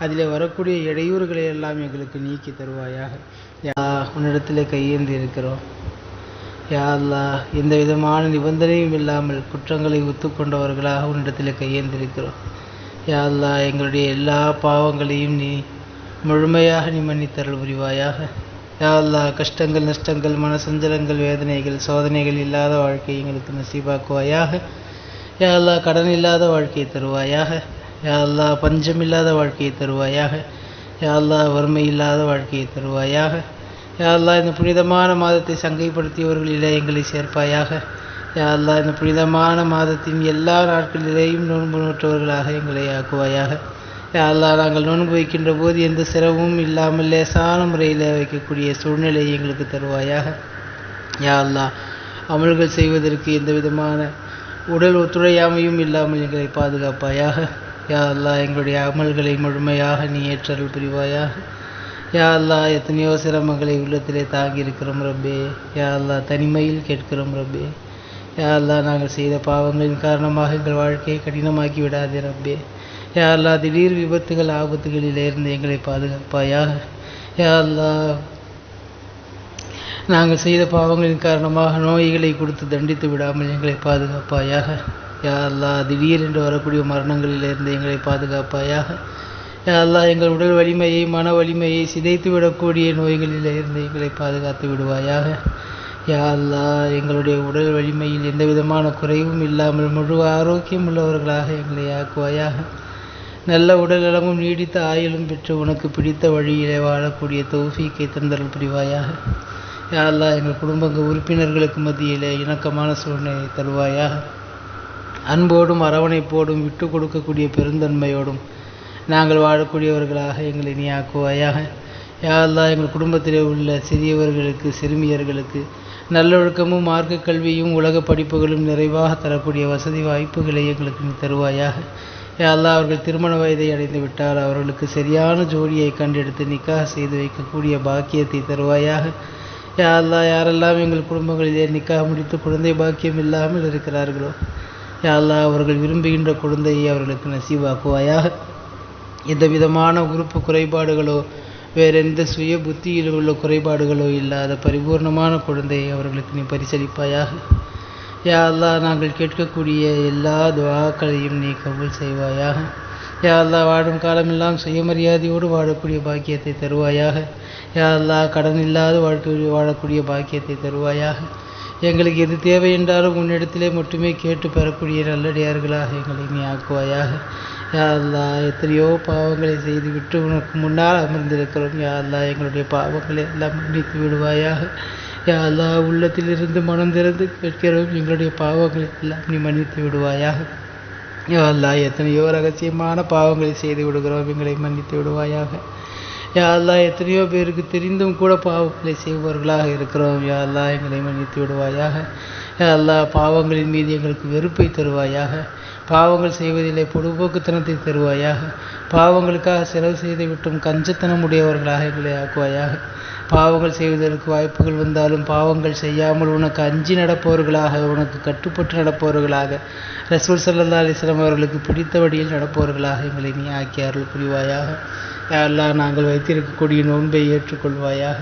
அதிலே வரக்கூடிய இடையூறுகளை எல்லாம் எங்களுக்கு நீக்கி தருவாயாக. யா உன்னிடத்திலே கையேந்தி இருக்கிறோம். யா அல்லாஹ் எந்த விதமான நிபந்தனையும் இல்லாமல் குற்றங்களை ஒத்துக்கொண்டவர்களாக உன்னிடத்திலே கையேந்திருக்கிறோம். யா அல்லாஹ் எங்களுடைய எல்லா பாவங்களையும் நீ முழுமையாக நீ மன்னித்தருள் புரிவாயாக. யா அல்லாஹ் கஷ்டங்கள் நஷ்டங்கள் மனசஞ்சலங்கள் வேதனைகள் சோதனைகள் இல்லாத வாழ்க்கை எங்களுக்கு நசீபாக்குவாயாக. யா அல்லாஹ் கடன் இல்லாத வாழ்க்கையை தருவாயாக. யா அல்லாஹ் பஞ்சம் இல்லாத வாழ்க்கையை தருவாயாக. யா அல்லாஹ் வறுமை இல்லாத வாழ்க்கையை தருவாயாக. யா அல்லாஹ் இந்த புனிதமான மாதத்தை சங்கைப்படுத்தியவர்களிலே எங்களை சேர்ப்பாயாக. யா அல்லாஹ் இந்த புனிதமான மாதத்தின் எல்லா நாட்களிலேயும் நோன்பு நோற்றவர்களாக எங்களை ஆக்குவாயாக. யா அல்லாஹ் நாங்கள் நோன்பு வைக்கின்ற போது எந்த சிரமமும் இல்லாமல் லேசான முறையில் வைக்கக்கூடிய சூழ்நிலையை எங்களுக்கு தருவாயாக. யா அல்லாஹ் அமல்கள் செய்வதற்கு எந்த விதமான உடல் ஒத்துழையாமையும் இல்லாமல் எங்களை பாதுகாப்பாயாக. யா அல்லாஹ் எங்களுடைய அமல்களை முழுமையாக நீ ஏற்றருள் புரிவாயாக. யா அல்லாஹ் எத்தனையோ சிரமங்களை உள்ளத்திலே தாங்கி இருக்கிறோம் ரப்பே. யா அல்லாஹ் தனிமையில் கேட்கிறோம் ரப்பே. யா அல்லாஹ் நாங்கள் செய்த பாவங்களின் காரணமாக எங்கள் வாழ்க்கையை கடினமாக்கி விடாதே ரப்பே. யா அல்லாஹ் திடீர் விபத்துகள் ஆபத்துகளிலிருந்து எங்களை பாதுகாப்பாயாக. யா அல்லாஹ் நாங்கள் செய்த பாவங்களின் காரணமாக நோய்களை கொடுத்து தண்டித்து விடாமல் எங்களை பாதுகாப்பாயாக. யா அல்லாஹ் திடீரென்று வரக்கூடிய மரணங்களிலிருந்து எங்களை பாதுகாப்பாயாக. யா அல்லாஹ் எங்கள் உடல் வலிமையை மன வலிமையை சிதைத்து விடக்கூடிய நோய்களிலிருந்து எங்களை பாதுகாத்து விடுவாயாக. யா அல்லாஹ் எங்களுடைய உடல் வலிமையில் எந்த விதமான குறைவும் இல்லாமல் முழு ஆரோக்கியம் உள்ளவர்களாக எங்களை ஆக்குவாயாக. நல்ல உடல் நலமும் நீடித்த ஆயுளும் பெற்று உனக்கு பிடித்த வழியிலே வாழக்கூடிய தௌஃபீக்கை தந்தருள் புரிவாயாக. யா அல்லாஹ் எங்கள் குடும்ப உறுப்பினர்களுக்கு மத்தியிலே இணக்கமான சூழ்நிலை தருவாயாக. அன்போடும் அரவணைப்போடும் விட்டு கொடுக்கக்கூடிய பெருந்தன்மையோடும் நாங்கள் வாழக்கூடியவர்களாக எங்களை நீ ஆக்குவாயாக. யா அல்லாஹ் எங்கள் குடும்பத்திலே உள்ள சிறியவர்களுக்கு சிறுமியர்களுக்கு நல்லொழுக்கமும் மார்க்க கல்வியும் உலக படிப்புகளும் நிறைவாக தரக்கூடிய வசதி வாய்ப்புகளை எங்களுக்கு நீ தருவாயாக. யா அல்லாஹ் அவர்கள் திருமண வயதை அடைந்து விட்டால் அவர்களுக்கு சரியான ஜோடியை கண்டெடுத்து நிக்காஹ் செய்து வைக்கக்கூடிய பாக்கியத்தை தருவாயாக. யா அல்லாஹ் யாரெல்லாம் எங்கள் குடும்பங்களிலே நிக்காஹ் முடித்து குழந்தை பாக்கியம் இல்லாமல் இருக்கிறார்களோ யா அல்லாஹ் அவர்கள் விரும்புகின்ற குழந்தையை அவர்களுக்கு நசீவாக்குவாயாக. எந்த விதமான உறுப்பு குறைபாடுகளோ வேறெந்த சுய புத்தியில் உள்ள குறைபாடுகளோ இல்லாத பரிபூர்ணமான குழந்தையை அவர்களுக்கு நீ பரிசளிப்பாயாக. யா அல்லாஹ், நாங்கள் கேட்கக்கூடிய எல்லா துஆக்களையும் நீ கபூல் செய்வாயாக. யா அல்லாஹ், வாழும் காலமெல்லாம் சுயமரியாதையோடு வாழக்கூடிய பாக்கியத்தை தருவாயாக. யா அல்லாஹ், கடன் இல்லாத வாழக்கூடிய பாக்கியத்தை தருவாயாக. எங்களுக்கு எது தேவை என்றாலும் உன்னிடத்திலே மட்டுமே கேட்டு பெறக்கூடிய நல்லடியார்களாக எங்களை நீ ஆக்குவாயாக. யா அல்லாஹ், எத்தனையோ பாவங்களை செய்துவிட்டு உனக்கு முன்னால் அமர்ந்திருக்கிறோம். யா அல்லாஹ், எங்களுடைய பாவங்களை எல்லாம் மன்னித்து விடுவாயாக. யா அல்லாஹ், உள்ளத்திலிருந்து மனம் திறந்து கேட்கிறோம், எங்களுடைய பாவங்களை எல்லாம் நீ மன்னித்து விடுவாயாக. யா அல்லாஹ், எத்தனையோ ரகசியமான பாவங்களை செய்து விடுகிறோம், எங்களை மன்னித்து விடுவாயாக. யா அல்லாஹ், எத்தனையோ பேருக்கு தெரிந்தும் கூட பாவங்களை செய்பவர்களாக இருக்கிறோம். யா அல்லாஹ், எங்களை மன்னித்து விடுவாயாக. யா அல்லாஹ், பாவங்களின் மீது எங்களுக்கு வெறுப்பை தருவாயாக. பாவங்கள் செய்வதிலே பொடுபோக்குத்தனத்தை தருவாயாக. பாவங்களுக்காக செலவு செய்து விட்டும் கஞ்சத்தனம் உடையவர்களாக எங்களை ஆக்குவாயாக. பாவங்கள் செய்வதற்கு வாய்ப்புகள் வந்தாலும் பாவங்கள் செய்யாமல் உனக்கு அஞ்சி நடப்பவர்களாக, உனக்கு கட்டுப்பட்டு நடப்பவர்களாக, ரசூல் ஸல்லல்லாஹு அலைஹி வஸல்லம் அவர்களுக்கு பிடித்த வழியில் நடப்பவர்களாக எங்களை நீ ஆக்கி அருள் புரிவாயாக. யா அல்லாஹ், நாங்கள் வைத்திருக்கக்கூடிய நோன்பை ஏற்றுக்கொள்வாயாக.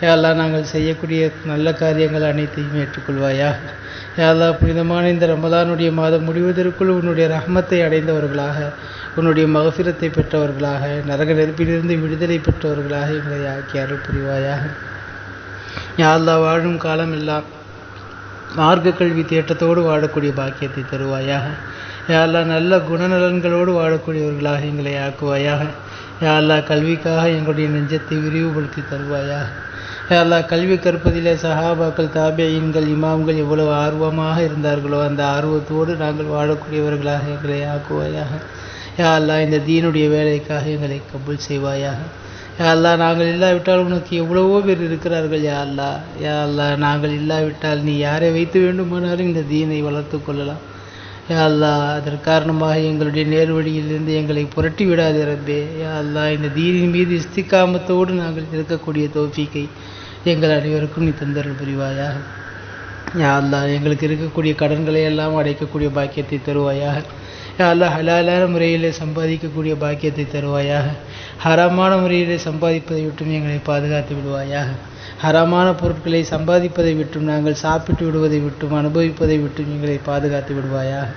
யா அல்லாஹ், நாங்கள் செய்யக்கூடிய நல்ல காரியங்கள் அனைத்தையும் ஏற்றுக்கொள்வாயாக. யா அல்லாஹ், புனிதமான இந்த ரமலானுடைய மாதம் முடிவதற்குள் உன்னுடைய ரஹ்மத்தை அடைந்தவர்களாக, உன்னுடைய மகஃபிரத்தை பெற்றவர்களாக, நரக நெருப்பிலிருந்து விடுதலை பெற்றவர்களாக எங்களை ஆக்கி அருள் புரிவாயாக. யா அல்லாஹ், வாழும் காலம் எல்லாம் மார்க்க கல்வி தேட்டத்தோடு வாழக்கூடிய பாக்கியத்தை தருவாயாக. யா அல்லாஹ், நல்ல குணநலன்களோடு வாழக்கூடியவர்களாக எங்களை ஆக்குவாயாக. யா அல்லாஹ், கல்விக்காக எங்களுடைய நெஞ்சத்தை விரிவுபடுத்தி தருவாயாக. யா அல்லாஹ், கல்வி கற்பதிலே சஹாபாக்கள், தாபியீன்கள், இமாம்கள் எவ்வளவு ஆர்வமாக இருந்தார்களோ அந்த ஆர்வத்தோடு நாங்கள் வாழக்கூடியவர்களாக எங்களை ஆக்குவாயாக. யா அல்லாஹ், இந்த தீனுடைய வேலைக்காக எங்களை கபூல் செய்வாயாக. யா அல்லாஹ், நாங்கள் இல்லாவிட்டால் உனக்கு எவ்வளவோ பேர் இருக்கிறார்கள். யா அல்லாஹ், யா அல்லாஹ், நாங்கள் இல்லாவிட்டால் நீ யாரை வைத்து வேண்டுமானாலும் இந்த தீனை வளர்த்து கொள்ளலாம். யா அல்லாஹ், அதற்கு காரணமாக எங்களுடைய நேர்வழியிலிருந்து எங்களை புரட்டி விடாதே ரப்பே. யா அல்லாஹ், இந்த தீனின் மீது இஸ்திகாமத்தோடு நாங்கள் இருக்கக்கூடிய தௌஃபீக்கை எங்கள் அனைவருக்கும் நீ தந்தருள் புரிவாயாக. யா அல்லாஹ், எங்களுக்கு இருக்கக்கூடிய கடன்களை எல்லாம் அடைக்கக்கூடிய பாக்கியத்தை தருவாயாக. யா அல்லாஹ், ஹலாலான முறையிலே சம்பாதிக்கக்கூடிய பாக்கியத்தை தருவாயாக. ஹராமான முறையிலே சம்பாதிப்பதை விட்டும் எங்களை பாதுகாத்து விடுவாயாக. ஹராமான பொருட்களை சம்பாதிப்பதை விட்டும், நாங்கள் சாப்பிட்டு விடுவதை விட்டும், அனுபவிப்பதை விட்டும் எங்களை பாதுகாத்து விடுவாயாக.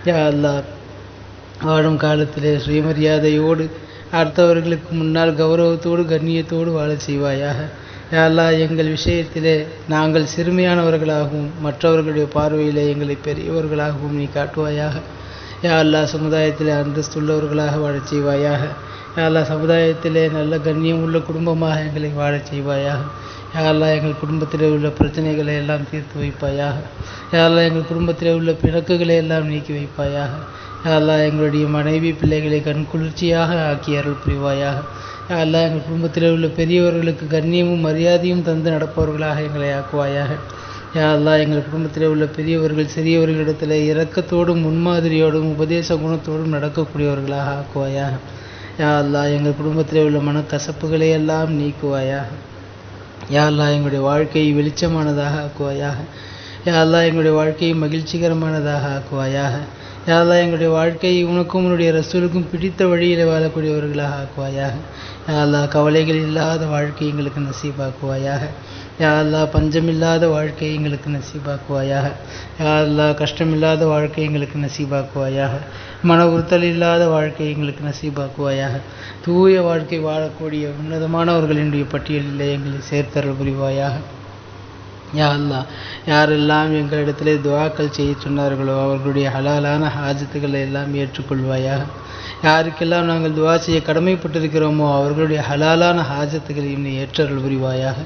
யா அல்லாஹ், வாழும் காலத்திலே சுயமரியாதையோடு அடுத்தவர்களுக்கு முன்னால் கௌரவத்தோடு கண்ணியத்தோடு வாழ செய்வாயாக. யா அல்லாஹ், எங்கள் விஷயத்திலே நாங்கள் சிறுமையானவர்களாகவும் மற்றவர்களுடைய பார்வையிலே எங்களை பெரியவர்களாகவும் நீ காட்டுவாயாக. யா அல்லாஹ், சமுதாயத்திலே அந்தஸ்துள்ளவர்களாக வாழச் செய்வாயாக. யா அல்லாஹ், சமுதாயத்திலே நல்ல கண்ணியம் உள்ள குடும்பமாக எங்களை வாழச் செய்வாயாக. யா அல்லாஹ், எங்கள் குடும்பத்திலே உள்ள பிரச்சனைகளை எல்லாம் தீர்த்து வைப்பாயாக. யா அல்லாஹ், எங்கள் குடும்பத்திலே உள்ள பிணக்குகளை எல்லாம் நீக்கி வைப்பாயாக. யா அல்லாஹ், எங்களுடைய மனைவி பிள்ளைகளை கண்குளிர்ச்சியாக ஆக்கி அருள் புரிவாயாக. யா அல்லாஹ், எங்கள் குடும்பத்தில் உள்ள பெரியவர்களுக்கு கண்ணியமும் மரியாதையும் தந்து நடப்பவர்களாக எங்களை ஆக்குவாயாக. யா அல்லாஹ், எங்கள் குடும்பத்தில் உள்ள பெரியவர்கள் சிறியவர்களிடத்தில் இரக்கத்தோடும் முன்மாதிரியோடும் உபதேச குணத்தோடும் நடக்கக்கூடியவர்களாக ஆக்குவாயாக. யா அல்லாஹ், எங்கள் குடும்பத்தில் உள்ள மனக்கசப்புகளை எல்லாம் நீக்குவாயாக. யா அல்லாஹ், எங்களுடைய வாழ்க்கையை வெளிச்சமானதாக ஆக்குவாயாக. யா அல்லாஹ், எங்களுடைய வாழ்க்கையை மகிழ்ச்சிகரமானதாக ஆக்குவாயாக. யா அல்லாஹ், எங்களுடைய வாழ்க்கையை உனக்கும் உன்னுடைய ரசூலுக்கும் பிடித்த வழியில் வாழக்கூடியவர்களாக ஆக்குவாயாக. யா அல்லாஹ், கவலைகள் இல்லாத வாழ்க்கை எங்களுக்கு நசீபாக்குவாயாக. யா அல்லாஹ், பஞ்சமில்லாத வாழ்க்கை எங்களுக்கு நசீபாக்குவாயாக. யா அல்லாஹ், கஷ்டமில்லாத வாழ்க்கை எங்களுக்கு நசீபாக்குவாயாக. மன உறுத்தல் இல்லாத வாழ்க்கை எங்களுக்கு நசீபாக்குவாயாக. தூய வாழ்க்கை வாழக்கூடிய உன்னதமானவர்களினுடைய பட்டியலில் எங்களை சேர்த்தருள் புரிவாயாக. யா அல்லாஹ், யாரெல்லாம் எங்களிடத்திலே துஆக்கள் செய்ய சொன்னார்களோ அவர்களுடைய ஹலாலான ஹாஜத்துக்களை எல்லாம் ஏற்றுக்கொள்வாயாக. யாருக்கெல்லாம் நாங்கள் துஆ செய்ய கடமைப்பட்டிருக்கிறோமோ அவர்களுடைய ஹலாலான ஹாஜத்துக்களையும் நீ ஏற்றருள் புரிவாயாக.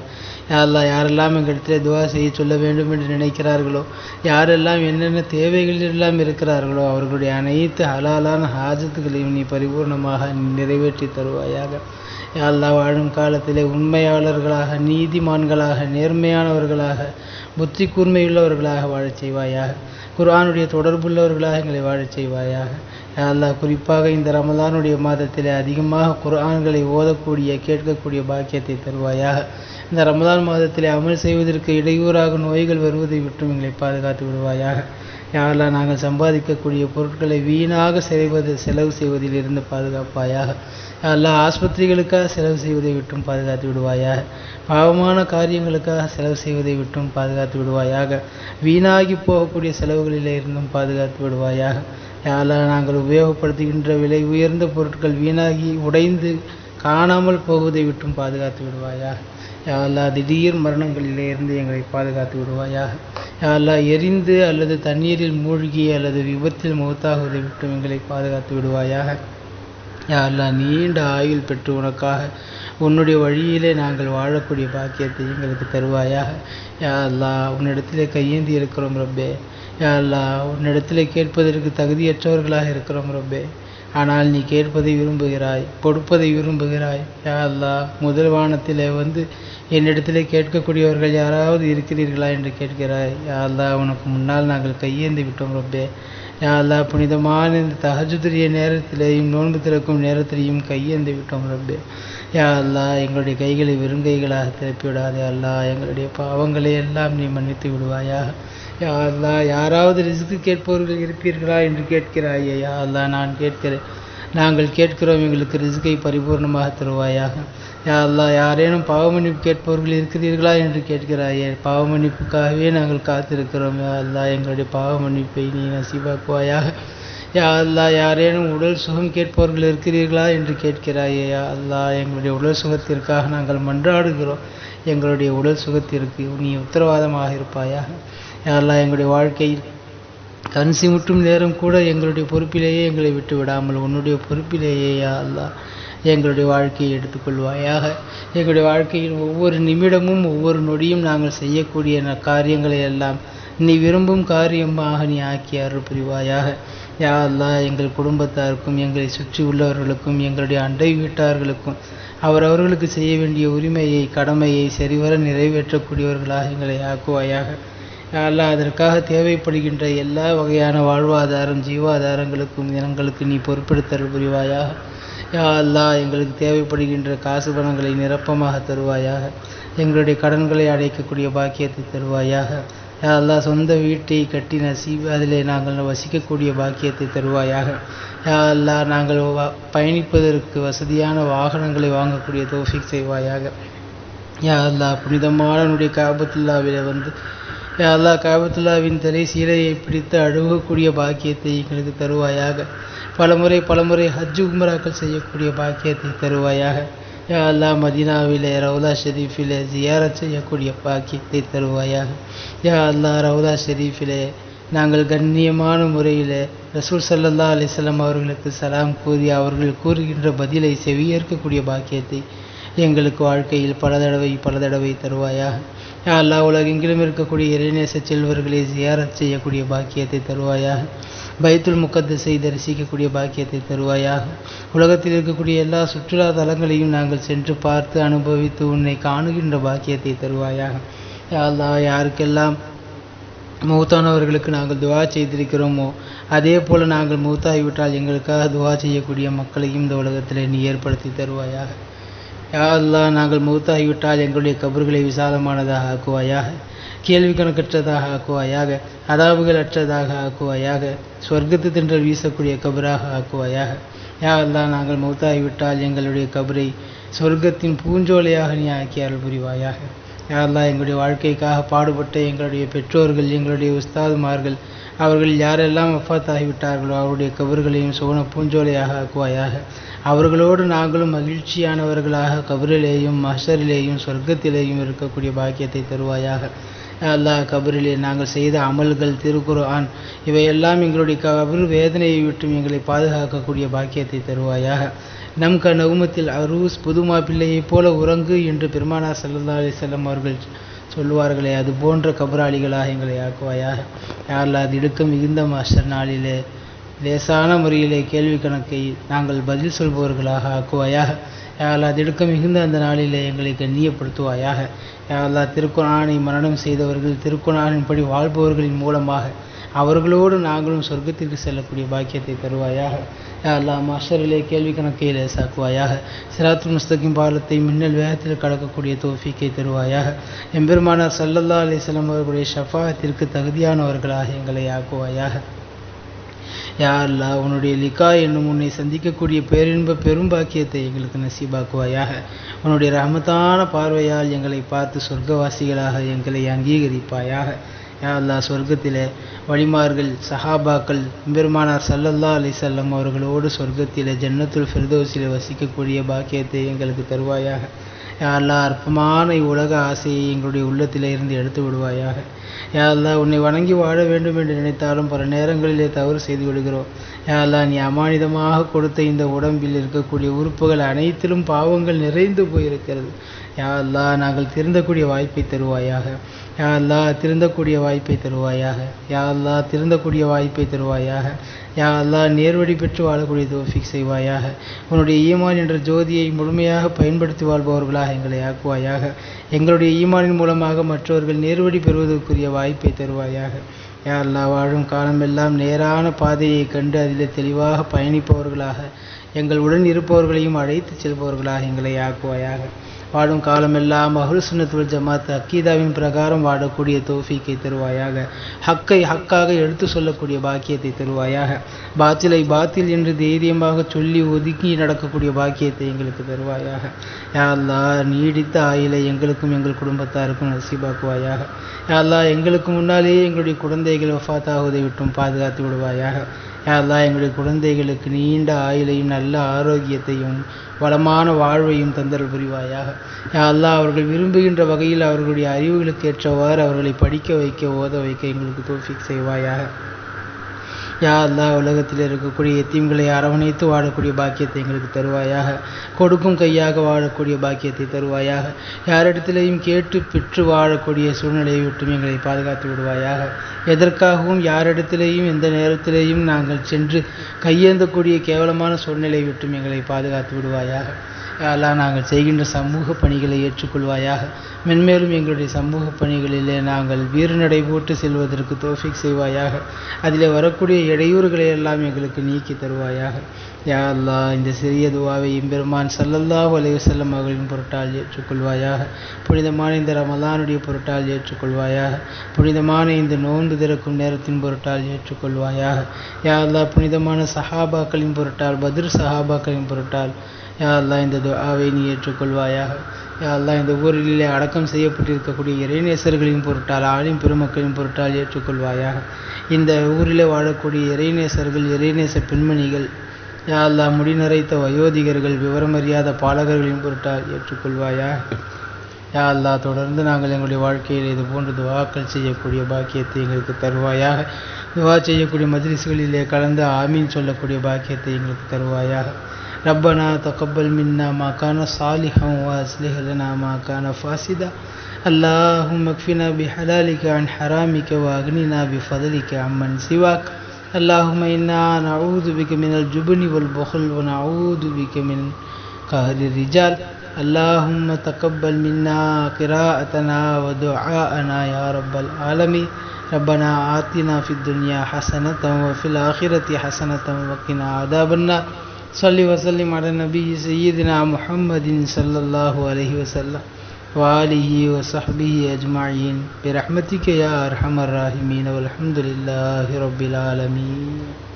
யா அல்லாஹ், யாரெல்லாம் எங்களிடத்திலே துஆ செய்ய சொல்ல வேண்டும் என்று நினைக்கிறார்களோ, யாரெல்லாம் என்னென்ன தேவைகள் எல்லாம் இருக்கிறார்களோ அவர்களுடைய அனைத்து ஹலாலான ஹாஜத்துக்களையும் நீ பரிபூர்ணமாக நிறைவேற்றி தருவாயாக. யா அல்லாஹ், வாழும் காலத்திலே உண்மையாளர்களாக, நீதிமான்களாக, நேர்மையானவர்களாக, புத்தி கூர்மையுள்ளவர்களாக வாழச் செய்வாயாக. குர்ஆனுடைய தொடர்புள்ளவர்களாக எங்களை வாழச் செய்வாயாக. யா அல்லாஹ், குறிப்பாக இந்த ரமலானுடைய மாதத்திலே அதிகமாக குர்ஆன்களை ஓதக்கூடிய கேட்கக்கூடிய பாக்கியத்தை தருவாயாக. இந்த ரமலான் மாதத்திலே அமல் செய்வதற்கு இடையூறாக நோய்கள் வருவதை விட்டும் எங்களை பாதுகாத்து விடுவாயாக. யாரெல்லாம் நாங்கள் சம்பாதிக்கக்கூடிய பொருட்களை வீணாக செலவு செய்வதிலிருந்து பாதுகாப்பாயாக. யாரெல்லாம் ஆஸ்பத்திரிகளுக்காக செலவு செய்வதை விட்டும் பாதுகாத்து விடுவாயாக. பாவமான காரியங்களுக்காக செலவு செய்வதை விட்டும் பாதுகாத்து விடுவாயாக. வீணாகி போகக்கூடிய செலவுகளில் இருந்தும் பாதுகாத்து விடுவாயாக. யாரெல்லாம் நாங்கள் உபயோகப்படுத்துகின்ற விலை உயர்ந்த பொருட்கள் வீணாகி உடைந்து காணாமல் போவதை விட்டும் பாதுகாத்து விடுவாயாக. யாரெல்லாம் திடீர் மரணங்களிலே இருந்து எங்களை பாதுகாத்து விடுவாயாக. யாரெல்லாம் எரிந்து அல்லது தண்ணீரில் மூழ்கி அல்லது விபத்தில் மௌத்தாகுவதை விட்டும் எங்களை பாதுகாத்து விடுவாயாக. யாரெல்லாம் நீண்ட ஆயுள் பெற்று உனக்காக உன்னுடைய வழியிலே நாங்கள் வாழக்கூடிய பாக்கியத்தை எங்களுக்கு தருவாயாக. யாரெல்லாம் உன்னிடத்திலே கையேந்தி இருக்கிறோம் ரப்பே. யாரெல்லாம் உன்னிடத்திலே கேட்பதற்கு தகுதியற்றவர்களாக இருக்கிறோம் ரப்பே. ஆனால் நீ கேட்பதை விரும்புகிறாய், கொடுப்பதை விரும்புகிறாய். யா அல்லாஹ், முதல் வானத்திலே வந்து என்னிடத்திலே கேட்கக்கூடியவர்கள் யாராவது இருக்கிறீர்களா என்று கேட்கிறாய். யா அல்லாஹ், உனக்கு முன்னால் நாங்கள் கையேந்தி விட்டோம் ரப்பே. யா அல்லாஹ், புனிதமான இந்த தஹஜுதுடைய நேரத்திலேயும் நோன்பு திறக்கும் நேரத்திலேயும் கையேந்தி விட்டோம் ரப்பே. யா அல்லாஹ், எங்களுடைய கைகளை வெறுங்கைகளாக திருப்பி விடாதே. அல்லாஹ், எங்களுடைய பாவங்களை எல்லாம் நீ மன்னித்து விடுவாயாக. யா அல்லாஹ், யாராவது ரிஸ்க்கு கேட்பவர்கள் இருப்பீர்களா என்று கேட்கிறாயே. யா அல்லாஹ், நான் கேட்கிறேன், நாங்கள் கேட்கிறோம், எங்களுக்கு ரிஸ்கை பரிபூர்ணமாக தருவாயாக. யா அல்லாஹ், யாரேனும் பாவமன்னிப்பு கேட்பவர்கள் இருக்கிறீர்களா என்று கேட்கிறாயே. பாவமன்னிப்புக்காகவே நாங்கள் காத்திருக்கிறோம். யா அல்லாஹ், எங்களுடைய பாவமன்னிப்பை நீ நசீபாக்குவாயாக. யா அல்லாஹ், யாரேனும் உடல் சுகம் கேட்பவர்கள் இருக்கிறீர்களா என்று கேட்கிறாயே. யா அல்லாஹ், எங்களுடைய உடல் சுகத்திற்காக நாங்கள் மன்றாடுகிறோம். எங்களுடைய உடல் சுகத்திற்கு நீ உத்தரவாதமாக இருப்பாயாக. யா அல்லாஹ், எங்களுடைய வாழ்க்கையில் கண் சிமிட்டும் நேரம் கூட எங்களுடைய பொறுப்பிலேயே எங்களை விட்டு விடாமல் உன்னுடைய பொறுப்பிலேயே யா அல்லாஹ் எங்களுடைய வாழ்க்கையை எடுத்துக்கொள்வாயாக. எங்களுடைய வாழ்க்கையில் ஒவ்வொரு நிமிடமும் ஒவ்வொரு நொடியும் நாங்கள் செய்யக்கூடிய காரியங்களை எல்லாம் நீ விரும்பும் காரியமாக நீ ஆக்கி அருள் புரிவாயாக. யா அல்லாஹ், எங்கள் குடும்பத்தாருக்கும் எங்களை சுற்றி உள்ளவர்களுக்கும் எங்களுடைய அண்டை வீட்டார்களுக்கும் அவரவர்களுக்கு செய்ய வேண்டிய உரிமையை கடமையை சரிவர நிறைவேற்றக்கூடியவர்களாக எங்களை ஆக்குவாயாக. யா அல்லாஹ், அதற்காக தேவைப்படுகின்ற எல்லா வகையான வாழ்வாதாரம் ஜீவாதாரங்களுக்கும் எங்களுக்கு நீ பொறுப்பெடுத்தருள் புரிவாயாக. யா அல்லாஹ், எங்களுக்கு தேவைப்படுகின்ற காசு பணங்களை நிரப்பமாக தருவாயாக. எங்களுடைய கடன்களை அடைக்கக்கூடிய பாக்கியத்தை தருவாயாக. யா அல்லாஹ், சொந்த வீட்டை கட்டி நசீப் அதிலே நாங்கள் வசிக்கக்கூடிய பாக்கியத்தை தருவாயாக. யா அல்லாஹ், நாங்கள் பயணிப்பதற்கு வசதியான வாகனங்களை வாங்கக்கூடிய தௌஃபீக் செய்வாயாக. யா அல்லாஹ், புனிதமான உன்னுடைய காபத்துல்லாவிலே வந்து யா அல்லாஹ், காபத்துல்லாவின் தலை சீலையை பிடித்து அழுகக்கூடிய பாக்கியத்தை எங்களுக்கு தருவாயாக. பலமுறை ஹஜ் உம்ராக்கள் செய்யக்கூடிய பாக்கியத்தை தருவாயாக. யா அல்லாஹ், மதீனாவிலே ரவுலா ஷெரீஃபிலே ஜியாரத் செய்யக்கூடிய பாக்கியத்தை தருவாயாக. யா அல்லாஹ், ரவுலா ஷெரீஃபிலே நாங்கள் கண்ணியமான முறையில் ரசூல் ஸல்லல்லாஹு அலைஹி வஸல்லம் அவர்களுக்கு சலாம் கூறி அவர்கள் கூறுகின்ற பதிலை செவியேற்கக்கூடிய பாக்கியத்தை எங்களுக்கு வாழ்க்கையில் பல தடவை தருவாயாக. யா அல்லாஹ், உலகெங்கிலும் இருக்கக்கூடிய இறைநேச செல்வர்களை ஜியாரத் செய்யக்கூடிய பாக்கியத்தை தருவாயாக. பைத்துல் முகத்தஸை தரிசிக்கக்கூடிய பாக்கியத்தை தருவாயாக. உலகத்தில் இருக்கக்கூடிய எல்லா சுற்றுலா தலங்களையும் நாங்கள் சென்று பார்த்து அனுபவித்து உன்னை காணுகின்ற பாக்கியத்தை தருவாயாக. யா அல்லாஹ், யாருக்கெல்லாம் மௌத்தானவர்களுக்கு நாங்கள் துவா செய்திருக்கிறோமோ அதே போல் நாங்கள் மௌத்தாகிவிட்டால் எங்களுக்காக துவா செய்யக்கூடிய மக்களையும் இந்த உலகத்தில் நீ ஏற்படுத்தி தருவாயாக. யா அல்லாஹ், நாங்கள் மௌத்தாகிவிட்டால் எங்களுடைய கபர்களை விசாலமானதாக ஆக்குவாயாக. கேள்வி கணக்கற்றதாக ஆக்குவாயாக. அதாபுகள் அற்றதாக ஆக்குவாயாக. சொர்க்கத்து தின்றல் வீசக்கூடிய கபராக ஆக்குவாயாக. யா அல்லாஹ், நாங்கள் மௌத்தாகிவிட்டால் எங்களுடைய கபரை சொர்க்கத்தின் பூஞ்சோலையாக நீ ஆக்கி அருள் புரிவாயாக. யா அல்லாஹ், எங்களுடைய வாழ்க்கைக்காக பாடுபட்ட எங்களுடைய பெற்றோர்கள் எங்களுடைய உஸ்தாதுமார்கள் அவர்கள் யாரெல்லாம் வஃபாத்தாகிவிட்டார்களோ அவருடைய கபர்களையும் சுவன பூஞ்சோலையாக ஆக்குவாயாக. அவர்களோடு நாங்களும் மகிழ்ச்சியானவர்களாக கபரிலேயும் மஹ்ஷரிலேயும் சொர்க்கத்திலேயும் இருக்கக்கூடிய பாக்கியத்தை தருவாயாக. அல்லாஹ், கபரிலே நாங்கள் செய்த அமல்கள் திருக்குர்ஆன் இவையெல்லாம் எங்களுடைய கபர் வேதனையை விட்டும் எங்களை பாதுகாக்கக்கூடிய பாக்கியத்தை தருவாயாக. நம் நகுமத்தில் அரூஸ் புதுமா பிள்ளையைப் போல உறங்கு என்று பெருமானார் ஸல்லல்லாஹு அலைஹி வஸல்லம் அவர்கள் சொல்லுவார்களே, அது போன்ற கபராளிகளாக எங்களை ஆக்குவாயாக. யாரெல்லாம் அது இடுக்க மிகுந்த மஹ்ஷர் நாளிலே லேசான முறையிலே கேள்வி கணக்கை நாங்கள் பதில் சொல்பவர்களாக ஆக்குவாயாக. யாரெல்லாம் அது இடுக்க மிகுந்த அந்த நாளிலே எங்களை கண்ணியப்படுத்துவாயாக. யாரெல்லாம் திருக்குர்ஆனை மரணம் செய்தவர்கள் திருக்குர்ஆனின்படி வாழ்பவர்களின் மூலமாக அவர்களோடு நாங்களும் சொர்க்கத்திற்கு செல்லக்கூடிய பாக்கியத்தை தருவாயாக. யா அல்லாஹ் மாஷரிலே கேள்வி கணக்கை லேசாக்குவாயாக. சிராத்துல் முஸ்தகிம் பாலத்தை மின்னல் வேகத்தில் கடக்கக்கூடிய தௌஃபீக்கை தருவாயாக. எம்பெருமானார் ஸல்லல்லாஹு அலைஹி வஸல்லம் அவர்களுடைய ஷஃபாஅத்திற்கு தகுதியானவர்களாக எங்களை ஆக்குவாயாக. யா அல்லாஹ் உன்னுடைய லிகா என்னும் உன்னை சந்திக்கக்கூடிய பேரின்ப பெரும் பாக்கியத்தை எங்களுக்கு நசீபாக்குவாயாக. உன்னுடைய ரஹமத்தான பார்வையால் எங்களை பார்த்து சொர்க்கவாசிகளாக எங்களை அங்கீகரிப்பாயாக. யா அல்லாஹ் சொர்க்கத்திலே வலிமார்கள் சஹாபாக்கள் பெருமானார் ஸல்லல்லாஹு அலைஹி வஸல்லம் அவர்களோடு சொர்க்கத்திலே ஜன்னத்துல் ஃபிர்தௌஸிலே வசிக்கக்கூடிய பாக்கியத்தை எங்களுக்கு தருவாயாக. யா அல்லாஹ் அற்பமான இவ்வுலக ஆசையை எங்களுடைய உள்ளத்திலே இருந்து எடுத்து விடுவாயாக. யா அல்லாஹ் உன்னை வணங்கி வாழ வேண்டும் என்று நினைத்தாலும் பல நேரங்களிலே தவறு செய்து விடுகிறோம். யா அல்லாஹ் நீ அமானிதமாக கொடுத்த இந்த உடம்பில் இருக்கக்கூடிய உறுப்புகள் அனைத்திலும் பாவங்கள் நிறைந்து போயிருக்கிறது. யா அல்லாஹ் நாங்கள் திருந்தக்கூடிய வாய்ப்பை தருவாயாக. யா அல்லாஹ் திருந்தக்கூடிய வாய்ப்பை தருவாயாக. யா அல்லாஹ் திருந்தக்கூடிய வாய்ப்பை தருவாயாக. யா அல்லாஹ் நேர்வழி பெற்று வாழக்கூடிய தௌஃபீக் செய்வாயாக. உன்னுடைய ஈமான் என்ற ஜோதியை முழுமையாக பயன்படுத்தி வாழ்பவர்களாக எங்களை ஆக்குவாயாக. எங்களுடைய ஈமானின் மூலமாக மற்றவர்கள் நேர்வழி பெறுவதற்குரிய வாய்ப்பை தருவாயாக. யா அல்லாஹ் வாழும் காலமெல்லாம் நேரான பாதையை கண்டு அதிலே தெளிவாக பயணிப்பவர்களாக எங்கள் உடன் இருப்பவர்களையும் அழைத்து செல்பவர்களாக எங்களை ஆக்குவாயாக. வாழும் காலமெல்லாம் அஹ்லுஸ் சுன்னத் வல் ஜமாத் அக்கீதாவின் பிரகாரம் வாழக்கூடிய தௌஃபீக்கை தருவாயாக. ஹக்கை ஹக்காக எடுத்து சொல்லக்கூடிய பாக்கியத்தை தருவாயாக. பாத்திலை பாத்தில் என்று தைரியமாக சொல்லி ஒதுக்கி நடக்கக்கூடிய பாக்கியத்தை எங்களுக்கு தருவாயாக. யா அல்லாஹ் நீடித்த ஆயுளை எங்களுக்கும் எங்கள் குடும்பத்தாருக்கும் நசீபாக்குவாயாக. யா அல்லாஹ் எங்களுக்கு முன்னாலேயே எங்களுடைய குழந்தைகள் வஃபாத்தாகுவதை விட்டும் பாதுகாத்து விடுவாயாக. யா அல்லாஹ் எங்களுடைய குழந்தைகளுக்கு நீண்ட ஆயுளையும் நல்ல ஆரோக்கியத்தையும் வளமான வாழ்வையும் தந்தருள் புரிவாயாக. யா அல்லாஹ் அவர்கள் விரும்புகின்ற வகையில் அவர்களுடைய அறிவுகளுக்கு ஏற்றவாறு அவர்களை படிக்க வைக்க ஓத வைக்க எங்களுக்கு தௌஃபீக் செய்வாயாக. யா அல்லாஹ் உலகத்தில் இருக்கக்கூடிய எத்தீம்களை அரவணைத்து வாழக்கூடிய பாக்கியத்தை எங்களுக்கு தருவாயாக. கொடுக்கும் கையாக வாழக்கூடிய பாக்கியத்தை தருவாயாக. யாரிடத்திலேயும் கேட்டு பெற்று வாழக்கூடிய சூழ்நிலையை விட்டும் எங்களை பாதுகாத்து விடுவாயாக. எதற்காகவும் யாரிடத்திலேயும் எந்த நேரத்திலேயும் நாங்கள் சென்று கையேந்தக்கூடிய கேவலமான சூழ்நிலையை விட்டும் எங்களை பாதுகாத்து விடுவாயாக. யா அல்லாஹ் நாங்கள் செய்கின்ற சமூக பணிகளை ஏற்றுக்கொள்வாயாக. மென்மேலும் எங்களுடைய சமூக பணிகளிலே நாங்கள் வீறுநடை போட்டு செல்வதற்கு தௌஃபீக் செய்வாயாக. அதிலே வரக்கூடிய இடையூறுகளை எல்லாம் எங்களுக்கு நீக்கி தருவாயாக. யா அல்லாஹ் இந்த சிறிய துவாவை எம்பெருமான் ஸல்லல்லாஹு அலைஹி வஸல்லம் அவர்களின் பொருட்டால் ஏற்றுக்கொள்வாயாக. புனிதமான இந்த ரமலானுடைய பொருட்டால் ஏற்றுக்கொள்வாயாக. புனிதமான இந்த நோன்பு திறக்கும் நேரத்தின் பொருட்டால் ஏற்றுக்கொள்வாயாக. யா அல்லாஹ் புனிதமான சஹாபாக்களின் பொருட்டால் பத்ர் சஹாபாக்களின் பொருட்டால் யா அல்லாஹ் இந்த துஆவை நீ ஏற்றுக்கொள்வாயாக. யா அல்லாஹ் இந்த ஊரிலே அடக்கம் செய்யப்பட்டிருக்கக்கூடிய இறைநேசர்களின் பொருட்டால் ஆலிம் பெருமக்களின் பொருட்டால் ஏற்றுக்கொள்வாயாக. இந்த ஊரிலே வாழக்கூடிய இறைநேசர்கள் இறைநேச பெண்மணிகள் யா அல்லாஹ் முடிநரைத்த வயோதிகர்கள் விவரமறியாத பாலகர்களின் பொருட்டால் ஏற்றுக்கொள்வாயாக. யா அல்லாஹ் தொடர்ந்து நாங்கள் எங்களுடைய வாழ்க்கையில் இது போன்று துவாக்கள் செய்யக்கூடிய பாக்கியத்தை எங்களுக்கு தருவாயாக. துவா செய்யக்கூடிய மஜ்லிஸ்களிலே கலந்து ஆமீன் சொல்லக்கூடிய பாக்கியத்தை எங்களுக்கு தருவாயாக. ரப்பனா தகப்பல் மின்னா மா கான சாலிஹன் வ அஸ்லிஹ் லனா மா கான ஃபாசிதா. اللهم اكفنا بحلالك عن حرامك واغننا بفضلك عمن سواك. اللهم إنا نعوذ بك من الجبن والبخل ونعوذ بك من قهر الرجال. اللهم تقبل منا قراءتنا ودعاءنا يا رب العالمين. ربنا آتنا في الدنيا حسنة وفي الآخرة حسنة وقنا عذاب النار. صل وسلم على النبي سيدنا محمد صلى الله عليه وسلم وآله وصحبه أجمعين برحمتك يا أرحم الراحمين والحمد لله رب العالمين.